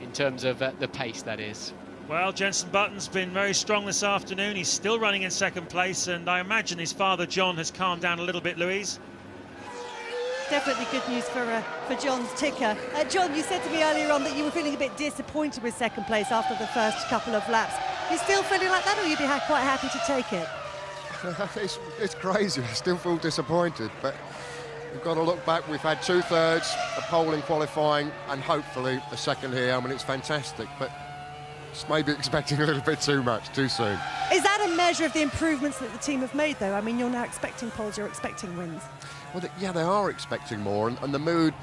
in terms of the pace, that is. Well, Jenson Button's been very strong this afternoon. He's still running in 2nd place, and I imagine his father John has calmed down a little bit, Louise. definitely good news for John's ticker. John, you said to me earlier on that you were feeling a bit disappointed with second place after the first couple of laps. You still feeling like that, or you'd be quite happy to take it? It's crazy. I still feel disappointed, but we've got to look back. We've had 2/3, a pole in qualifying, and hopefully a second here. I mean, it's fantastic, but it's maybe expecting a little bit too much, too soon. Is that a measure of the improvements that the team have made, though? I mean, you're now expecting poles, you're expecting wins. Well, yeah, they are expecting more, and the mood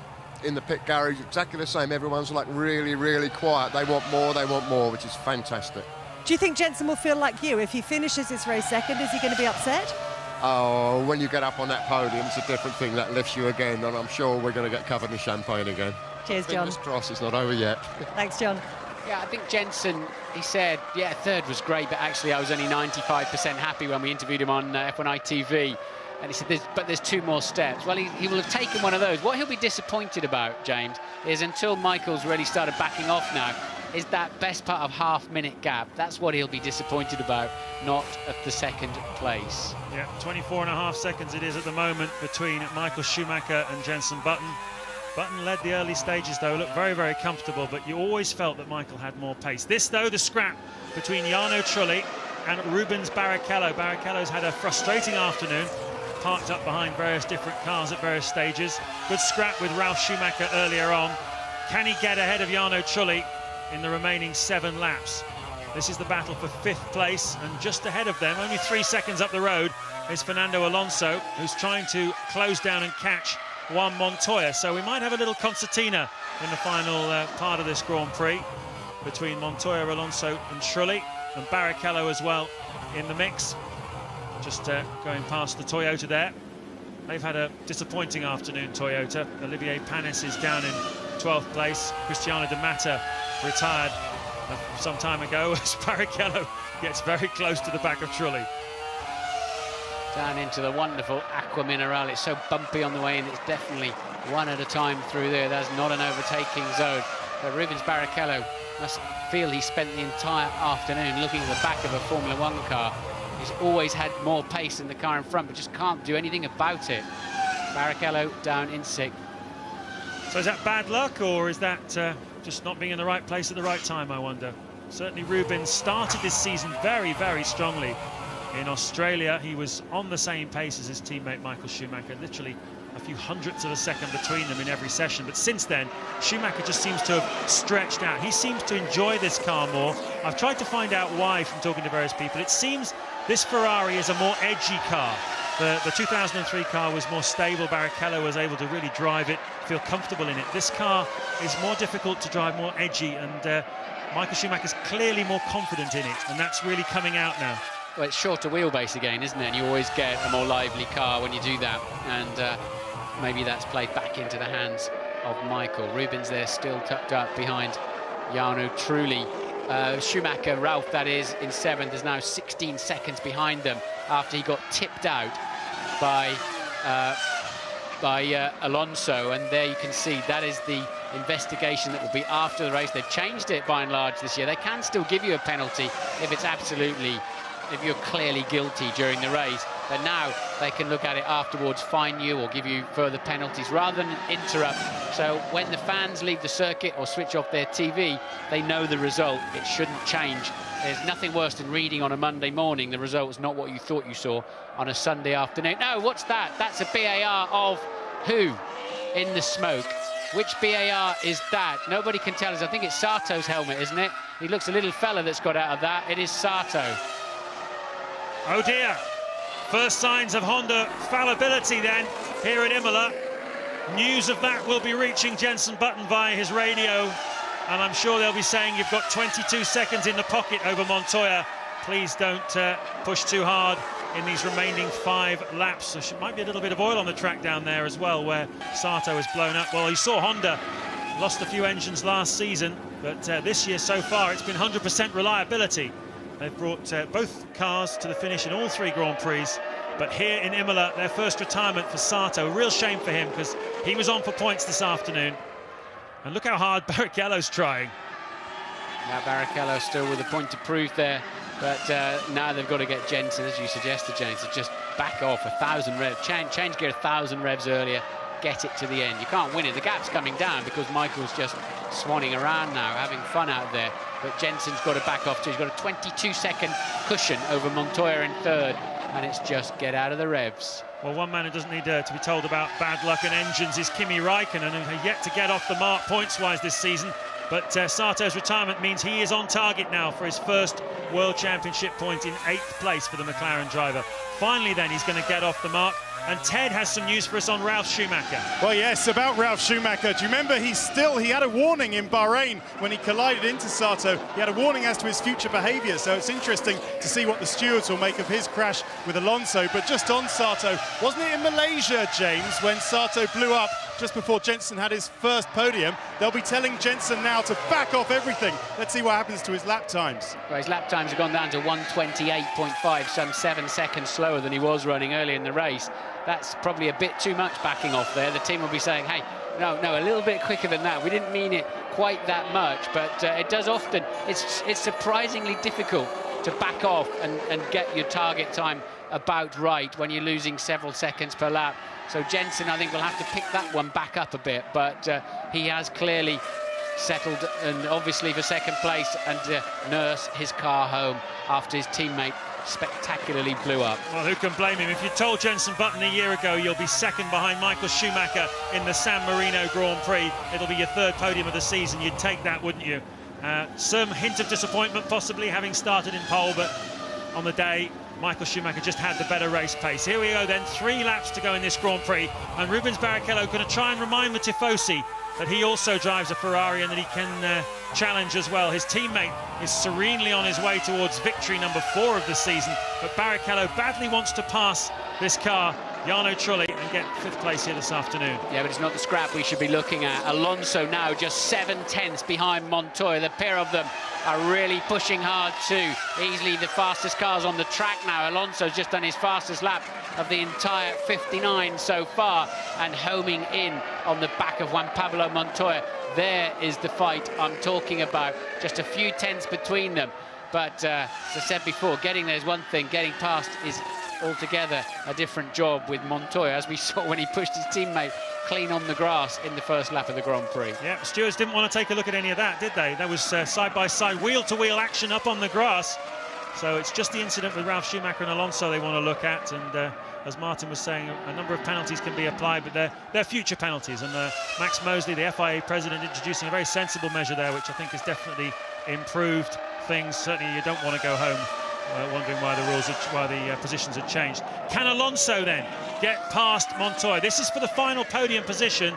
in the pit garage exactly the same. Everyone's like really, really quiet. They want more, which is fantastic. Do you think Jensen will feel like you? If he finishes his race second, is he going to be upset? Oh, when you get up on that podium, it's a different thing. That lifts you again, and I'm sure we're going to get covered in champagne again. Cheers, John. Fingers crossed it's not over yet. Thanks, John. Yeah, I think Jensen, he said, yeah, third was great, but actually I was only 95% happy when we interviewed him on F1 ITV. And he said, there's 2 more steps. Well, he will have taken one of those. What he'll be disappointed about, James, is until Michael's really started backing off now, is that best part of half-minute gap. That's what he'll be disappointed about, not at the second place. Yeah, 24.5 seconds it is at the moment between Michael Schumacher and Jenson Button. Button led the early stages, though, looked very, very comfortable, but you always felt that Michael had more pace. This, though, the scrap between Jarno Trulli and Rubens Barrichello. Barrichello's had a frustrating afternoon, parked up behind various different cars at various stages. Good scrap with Ralf Schumacher earlier on. Can he get ahead of Jarno Trulli in the remaining 7 laps? This is the battle for 5th place, and just ahead of them, only 3 seconds up the road, is Fernando Alonso, who's trying to close down and catch Juan Montoya. So we might have a little concertina in the final part of this Grand Prix between Montoya, Alonso and Trulli, and Barrichello as well in the mix. Just going past the Toyota there. They've had a disappointing afternoon, Toyota. Olivier Panis is down in 12th place. Cristiano De Mata retired some time ago as Barrichello gets very close to the back of Trulli. Down into the wonderful Aqua Mineral. It's so bumpy on the way in. It's definitely one at a time through there. That's not an overtaking zone. But Rubens Barrichello must feel he spent the entire afternoon looking at the back of a Formula 1 car. He's always had more pace in the car in front, but just can't do anything about it. Barrichello down in 6th. So is that bad luck, or is that just not being in the right place at the right time, I wonder? Certainly Rubens started this season very, very strongly. In Australia, he was on the same pace as his teammate Michael Schumacher, literally a few hundredths of a second between them in every session. But since then, Schumacher just seems to have stretched out. He seems to enjoy this car more. I've tried to find out why from talking to various people. It seems this Ferrari is a more edgy car. The 2003 car was more stable. Barrichello was able to really drive it, feel comfortable in it. This car is more difficult to drive, more edgy, and Michael Schumacher's clearly more confident in it, and that's really coming out now. Well, it's shorter wheelbase again, isn't it? And you always get a more lively car when you do that. And maybe that's played back into the hands of Michael. Rubens there still tucked up behind Jarno Trulli. Schumacher, Ralf that is, in 7th, is now 16 seconds behind them after he got tipped out by Alonso. And there you can see that is the investigation that will be after the race. They've changed it by and large this year. They can still give you a penalty if you're clearly guilty during the race, but now they can look at it afterwards, fine you or give you further penalties rather than interrupt. So when the fans leave the circuit or switch off their TV, they know the result. It shouldn't change. There's nothing worse than reading on a Monday morning the result's not what you thought you saw on a Sunday afternoon. No, what's that? That's a BAR of who in the smoke? Which BAR is that? Nobody can tell us. I think it's Sato's helmet, isn't it? He looks a little fella that's got out of that. It is Sato. Oh dear, first signs of Honda fallibility then here at Imola. News of that will be reaching Jenson Button via his radio, and I'm sure they'll be saying you've got 22 seconds in the pocket over Montoya. Please don't push too hard in these remaining 5 laps. There might be a little bit of oil on the track down there as well where Sato has blown up. Well, you saw Honda lost a few engines last season, but this year so far it's been 100% reliability. They've brought both cars to the finish in all 3 Grand Prix, but here in Imola, their first retirement for Sato. A real shame for him because he was on for points this afternoon. And look how hard Barrichello's trying. Now Barrichello still with a point to prove there, but now they've got to get Jenson, as you suggested, James, to just back off 1,000 revs, change gear 1,000 revs earlier, get it to the end. You can't win it. The gap's coming down because Michael's just swanning around now, having fun out there. But Jensen's got to back off too. He's got a 22-second cushion over Montoya in third, and it's just get out of the revs. Well, one man who doesn't need to be told about bad luck and engines is Kimi Räikkönen, who has yet to get off the mark points-wise this season. But Sato's retirement means he is on target now for his first World Championship point in 8th place for the McLaren driver. Finally, then, he's going to get off the mark. And Ted has some news for us on Ralf Schumacher. Well, yes, about Ralf Schumacher. Do you remember he had a warning in Bahrain when he collided into Sato. He had a warning as to his future behaviour, so it's interesting to see what the stewards will make of his crash with Alonso. But just on Sato, wasn't it in Malaysia, James, when Sato blew up just before Jensen had his first podium? They'll be telling Jensen now to back off everything. Let's see what happens to his lap times. Well, his lap times have gone down to 1:28.5, some 7 seconds slower than he was running early in the race. That's probably a bit too much backing off there. The team will be saying, hey, no, a little bit quicker than that. We didn't mean it quite that much, but it does often. It's surprisingly difficult to back off and get your target time about right when you're losing several seconds per lap. So Jensen, I think, will have to pick that one back up a bit, but he has clearly settled, and obviously for second place, and nurse his car home after his teammate spectacularly blew up. Well, who can blame him? If you told Jensen Button a year ago you'll be second behind Michael Schumacher in the San Marino Grand Prix, it'll be your third podium of the season, you'd take that, wouldn't you? Some hint of disappointment possibly, having started in pole, but on the day Michael Schumacher just had the better race pace. Here we go then, 3 laps to go in this Grand Prix, and Rubens Barrichello going to try and remind the Tifosi that he also drives a Ferrari and that he can challenge as well. His teammate is serenely on his way towards victory number 4 of the season, but Barrichello badly wants to pass this car, Jarno Trulli, and get 5th place here this afternoon. Yeah, but it's not the scrap we should be looking at. Alonso now just 7/10 behind Montoya. The pair of them are really pushing hard too. Easily the fastest cars on the track now. Alonso's just done his fastest lap of the entire 59 so far, and homing in on the back of Juan Pablo Montoya. There is the fight I'm talking about. Just a few tenths between them. But as I said before, getting there is one thing, getting past is altogether a different job with Montoya, as we saw when he pushed his teammate clean on the grass in the first lap of the Grand Prix. Yeah, stewards didn't want to take a look at any of that, did they? That was side-by-side, wheel-to-wheel action up on the grass. So it's just the incident with Ralf Schumacher and Alonso they want to look at, and as Martin was saying, a number of penalties can be applied, but they're future penalties, and Max Mosley, the FIA president, introducing a very sensible measure there, which I think has definitely improved things. Certainly you don't want to go home wondering why the positions had changed. Can Alonso then get past Montoya? This is for the final podium position,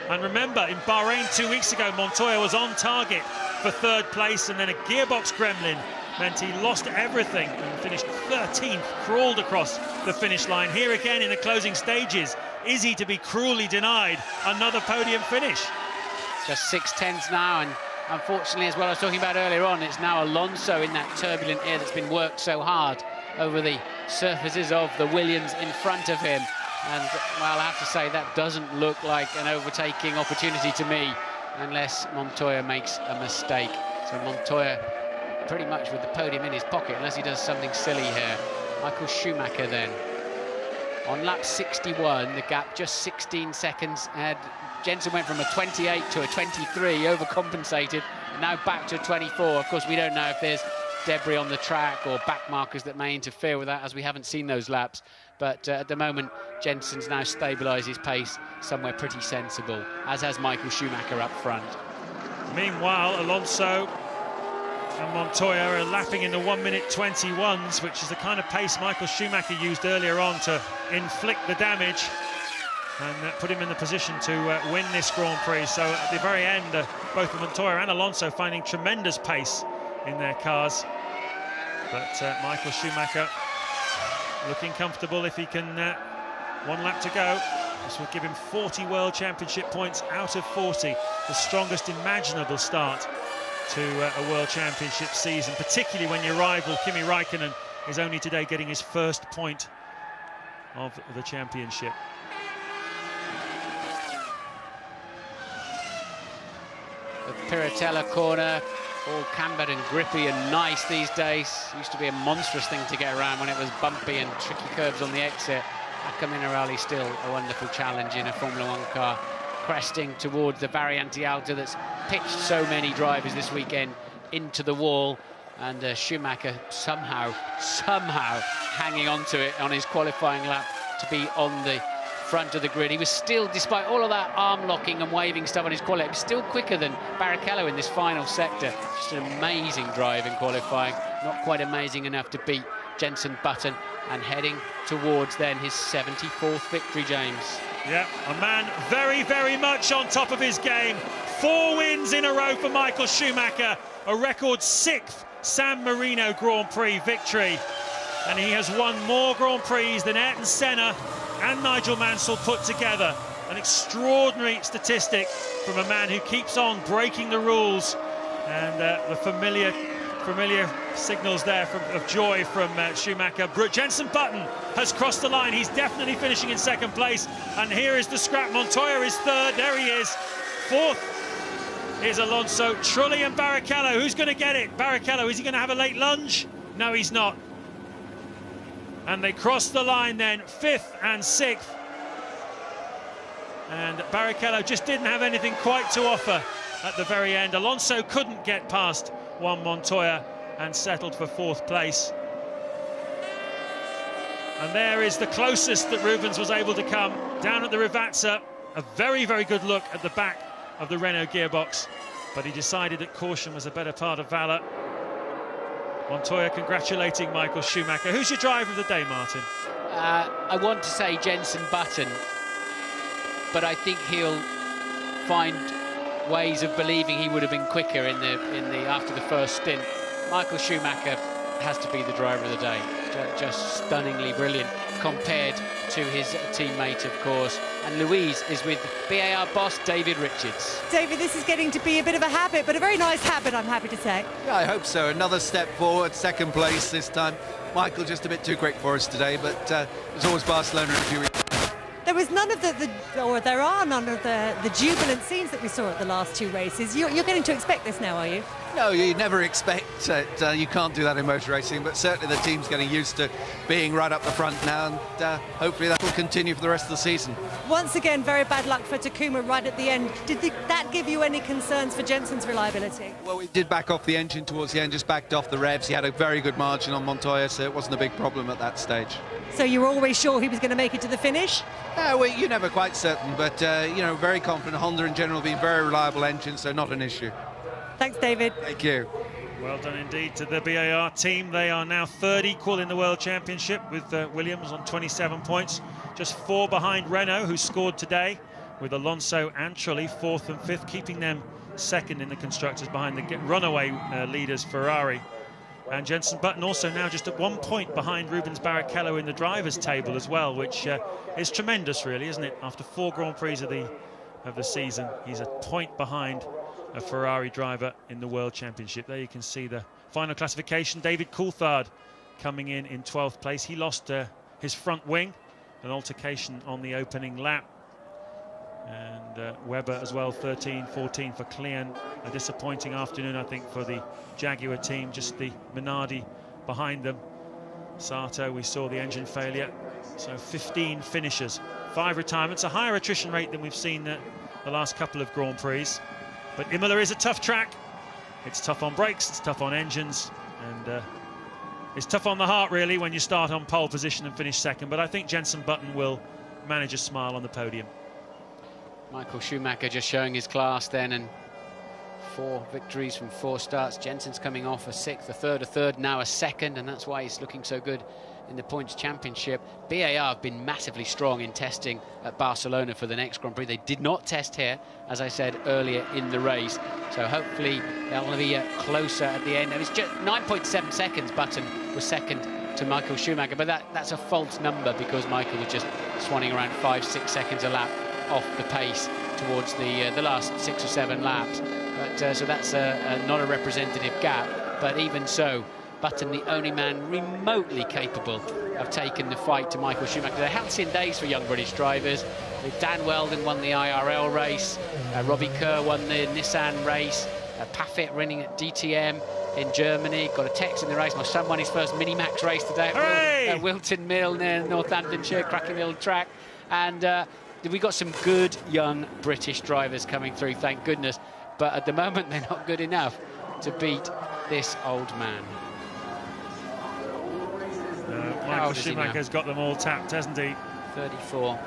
and remember, in Bahrain 2 weeks ago, Montoya was on target for 3rd place, and then a gearbox gremlin meant he lost everything and finished 13th, crawled across the finish line. Here again in the closing stages, is he to be cruelly denied another podium finish? Just 6/10 now, and unfortunately, as well, I was talking about earlier on, it's now Alonso in that turbulent air that's been worked so hard over the surfaces of the Williams in front of him. And, well, I have to say, that doesn't look like an overtaking opportunity to me, unless Montoya makes a mistake. So Montoya pretty much with the podium in his pocket, unless he does something silly here. Michael Schumacher then. On lap 61, the gap just 16 seconds. Jensen went from a 28 to a 23, overcompensated, and now back to a 24. Of course, we don't know if there's debris on the track or back markers that may interfere with that, as we haven't seen those laps. But at the moment, Jensen's now stabilised his pace somewhere pretty sensible, as has Michael Schumacher up front. Meanwhile, Alonso and Montoya are lapping in the 1:21s, which is the kind of pace Michael Schumacher used earlier on to inflict the damage and put him in the position to win this Grand Prix. So at the very end, both Montoya and Alonso finding tremendous pace in their cars. But Michael Schumacher looking comfortable if he can, 1 lap to go. This will give him 40 World Championship points out of 40, the strongest imaginable start to a World Championship season, particularly when your rival Kimi Räikkönen is only today getting his first point of the championship. The Piratella corner, all cambered and grippy and nice these days. Used to be a monstrous thing to get around when it was bumpy and tricky curves on the exit. Acca Minerali still a wonderful challenge in a Formula One car, cresting towards the Variante Alta that's pitched so many drivers this weekend into the wall, and Schumacher somehow hanging on to it on his qualifying lap to be on the front of the grid. He was still, despite all of that arm locking and waving stuff on his qualifying, he was still quicker than Barrichello in this final sector. Just an amazing drive in qualifying, not quite amazing enough to beat Jenson Button, and heading towards then his 74th victory, James. Yeah, a man very, very much on top of his game. 4 wins in a row for Michael Schumacher, a record 6th San Marino Grand Prix victory. And he has won more Grand Prix than Ayrton Senna and Nigel Mansell put together. An extraordinary statistic from a man who keeps on breaking the rules. And the familiar signals there of joy from Schumacher. Jenson Button has crossed the line. He's definitely finishing in 2nd place. And here is the scrap. Montoya is 3rd. There he is. 4th is Alonso. Trulli and Barrichello. Who's going to get it? Barrichello, is he going to have a late lunge? No, he's not. And they cross the line then, 5th and 6th. And Barrichello just didn't have anything quite to offer at the very end. Alonso couldn't get past Juan Montoya and settled for 4th place. And there is the closest that Rubens was able to come, down at the Rivazza. A very, very good look at the back of the Renault gearbox, but he decided that caution was a better part of valour. Montoya congratulating Michael Schumacher. Who's your driver of the day, Martin? I want to say Jenson Button, but I think he'll find ways of believing he would have been quicker after the first stint. Michael Schumacher has to be the driver of the day. Just stunningly brilliant compared to his teammate, of course. And Louise is with BAR boss David Richards. David, this is getting to be a bit of a habit, but a very nice habit, I'm happy to say. Yeah, I hope so. Another step forward, 2nd place this time. Michael just a bit too quick for us today, but there's always Barcelona in a few weeks. There was none of there are none of the jubilant scenes that we saw at the last 2 races. You're getting to expect this now, are you? No, you never expect it. You can't do that in motor racing, but certainly the team's getting used to being right up the front now, and hopefully that will continue for the rest of the season. Once again, very bad luck for Takuma right at the end. Did that give you any concerns for Jenson's reliability? Well, we did back off the engine towards the end, just backed off the revs. He had a very good margin on Montoya, so it wasn't a big problem at that stage. So you were always sure he was going to make it to the finish? No, well, you're never quite certain, but, very confident. Honda in general being very reliable engine, so not an issue. Thanks, David. Thank you. Well done indeed to the BAR team. They are now 3rd equal in the World Championship with Williams on 27 points. Just 4 behind Renault, who scored today, with Alonso and Trulli 4th and 5th, keeping them 2nd in the constructors behind the runaway leaders Ferrari. And Jenson Button also now just at 1 point behind Rubens Barrichello in the drivers' table as well, which is tremendous, really, isn't it? After 4 Grand Prix of the season, he's a point behind a Ferrari driver in the World Championship. There you can see the final classification. David Coulthard coming in 12th place. He lost his front wing, an altercation on the opening lap. And Webber as well, 13-14 for Klein. A disappointing afternoon, I think, for the Jaguar team. Just the Minardi behind them. Sato, we saw the engine failure. So 15 finishers, 5 retirements, a higher attrition rate than we've seen the last couple of Grand Prix. But Imola is a tough track. It's tough on brakes, it's tough on engines, and it's tough on the heart, really, when you start on pole position and finish 2nd. But I think Jenson Button will manage a smile on the podium. Michael Schumacher just showing his class then, and 4 victories from 4 starts. Jenson's coming off a 6th, a 3rd, now a 2nd, and that's why he's looking so good in the points championship. BAR have been massively strong in testing at Barcelona for the next Grand Prix. They did not test here, as I said earlier in the race, so hopefully they'll be closer at the end. And it's just 9.7 seconds. Button was 2nd to Michael Schumacher, but that's a false number, because Michael was just swanning around 5-6 seconds a lap off the pace towards the last 6 or 7 laps. But so that's not a representative gap, but even so, Button, the only man remotely capable of taking the fight to Michael Schumacher. They're halcyon days for young British drivers. Dan Weldon won the IRL race, Robbie Kerr won the Nissan race, Paffett running at DTM in Germany. Got a text in the race. My son won his first Minimax race today at Wilton Mill near Northamptonshire, cracking little track. And we got some good young British drivers coming through, thank goodness. But at the moment, they're not good enough to beat this old man. Michael Schumacher's got them all tapped, hasn't he? 34.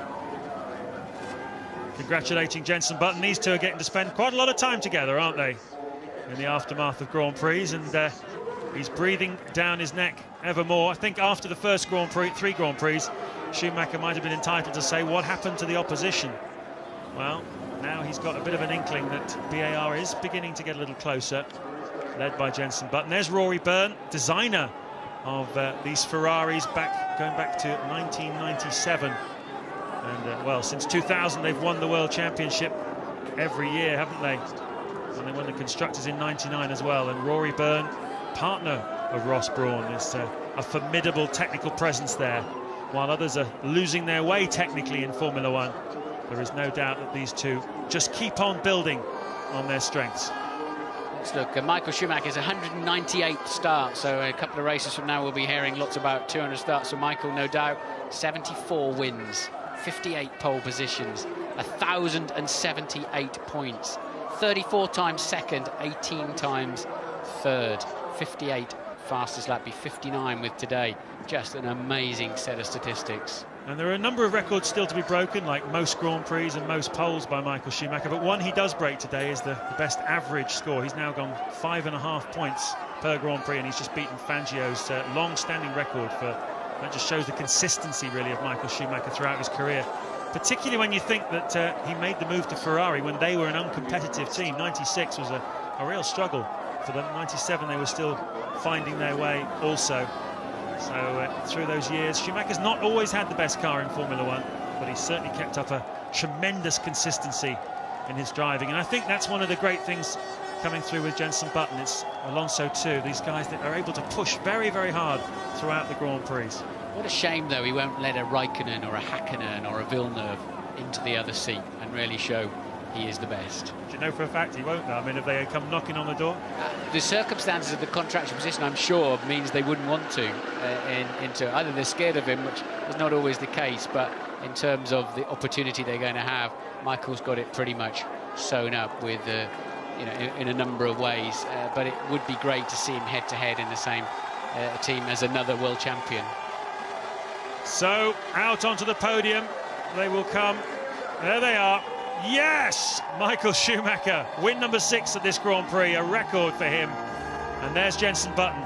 Congratulating Jenson Button. These two are getting to spend quite a lot of time together, aren't they? In the aftermath of Grand Prix, and he's breathing down his neck ever more. I think after the first Grand Prix, 3 Grand Prix, Schumacher might have been entitled to say, what happened to the opposition? Well, now he's got a bit of an inkling that BAR is beginning to get a little closer, led by Jenson Button. There's Rory Byrne, designer of these Ferraris, going back to 1997. And, well, since 2000, they've won the World Championship every year, haven't they? And they won the Constructors in 99 as well. And Rory Byrne, partner of Ross Brawn, is a formidable technical presence there. While others are losing their way technically in Formula One, there is no doubt that these two just keep on building on their strengths. Let's look. Michael Schumacher's 198th start, so a couple of races from now we'll be hearing lots about 200 starts for Michael, no doubt. 74 wins, 58 pole positions, 1,078 points, 34 times second, 18 times third, 58 fastest lap, be 59 with today. Just an amazing set of statistics. And there are a number of records still to be broken, like most Grand Prix and most poles by Michael Schumacher, but one he does break today is the best average score. He's now gone 5.5 points per Grand Prix, and he's just beaten Fangio's long-standing record. That just shows the consistency, really, of Michael Schumacher throughout his career, particularly when you think that he made the move to Ferrari when they were an uncompetitive team. 96 was a real struggle for them. 97, they were still finding their way also. So through those years, Schumacher's not always had the best car in Formula One, but he's certainly kept up a tremendous consistency in his driving. And I think that's one of the great things coming through with Jenson Button. It's Alonso too, these guys that are able to push very, very hard throughout the Grand Prix. What a shame, though, he won't let a Raikkonen or a Hakkinen or a Villeneuve into the other seat and really show he is the best. Do you know for a fact he won't, though? I mean, if they come knocking on the door? The circumstances of the contractual position, I'm sure, means they wouldn't want to into either they're scared of him, which is not always the case, but in terms of the opportunity they're going to have, Michael's got it pretty much sewn up with, in a number of ways. But it would be great to see him head-to-head in the same team as another world champion. So, out onto the podium they will come. There they are. Yes! Michael Schumacher, win number 6 at this Grand Prix, a record for him. And there's Jenson Button.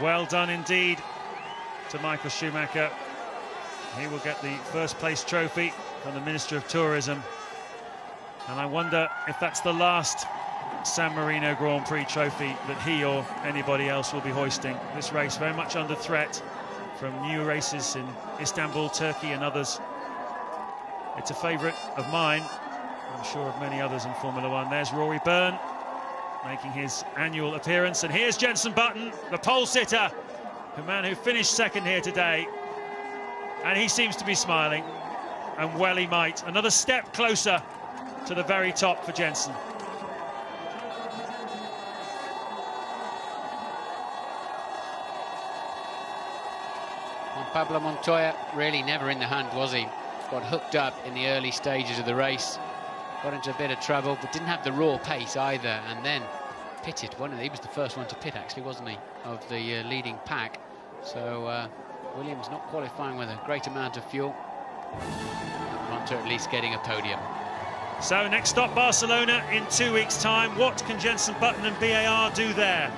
Well done indeed to Michael Schumacher. He will get the first place trophy from the Minister of Tourism. And I wonder if that's the last San Marino Grand Prix trophy that he or anybody else will be hoisting. This race very much under threat from new races in Istanbul, Turkey and others. It's a favourite of mine, I'm sure of many others in Formula One. There's Rory Byrne making his annual appearance, and here's Jenson Button, the pole sitter, the man who finished second here today, and he seems to be smiling, and well he might. Another step closer to the very top for Jenson. Well, Pablo Montoya really never in the hunt, was he? Got hooked up in the early stages of the race, got into a bit of trouble, but didn't have the raw pace either, and then pitted. He was the first one to pit, actually, wasn't he, of the leading pack. So Williams not qualifying with a great amount of fuel. Montoya at least getting a podium. So next stop, Barcelona in 2 weeks' time. What can Jenson Button and BAR do there?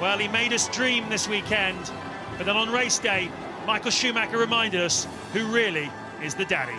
Well, he made us dream this weekend, but then on race day, Michael Schumacher reminded us who really is the daddy.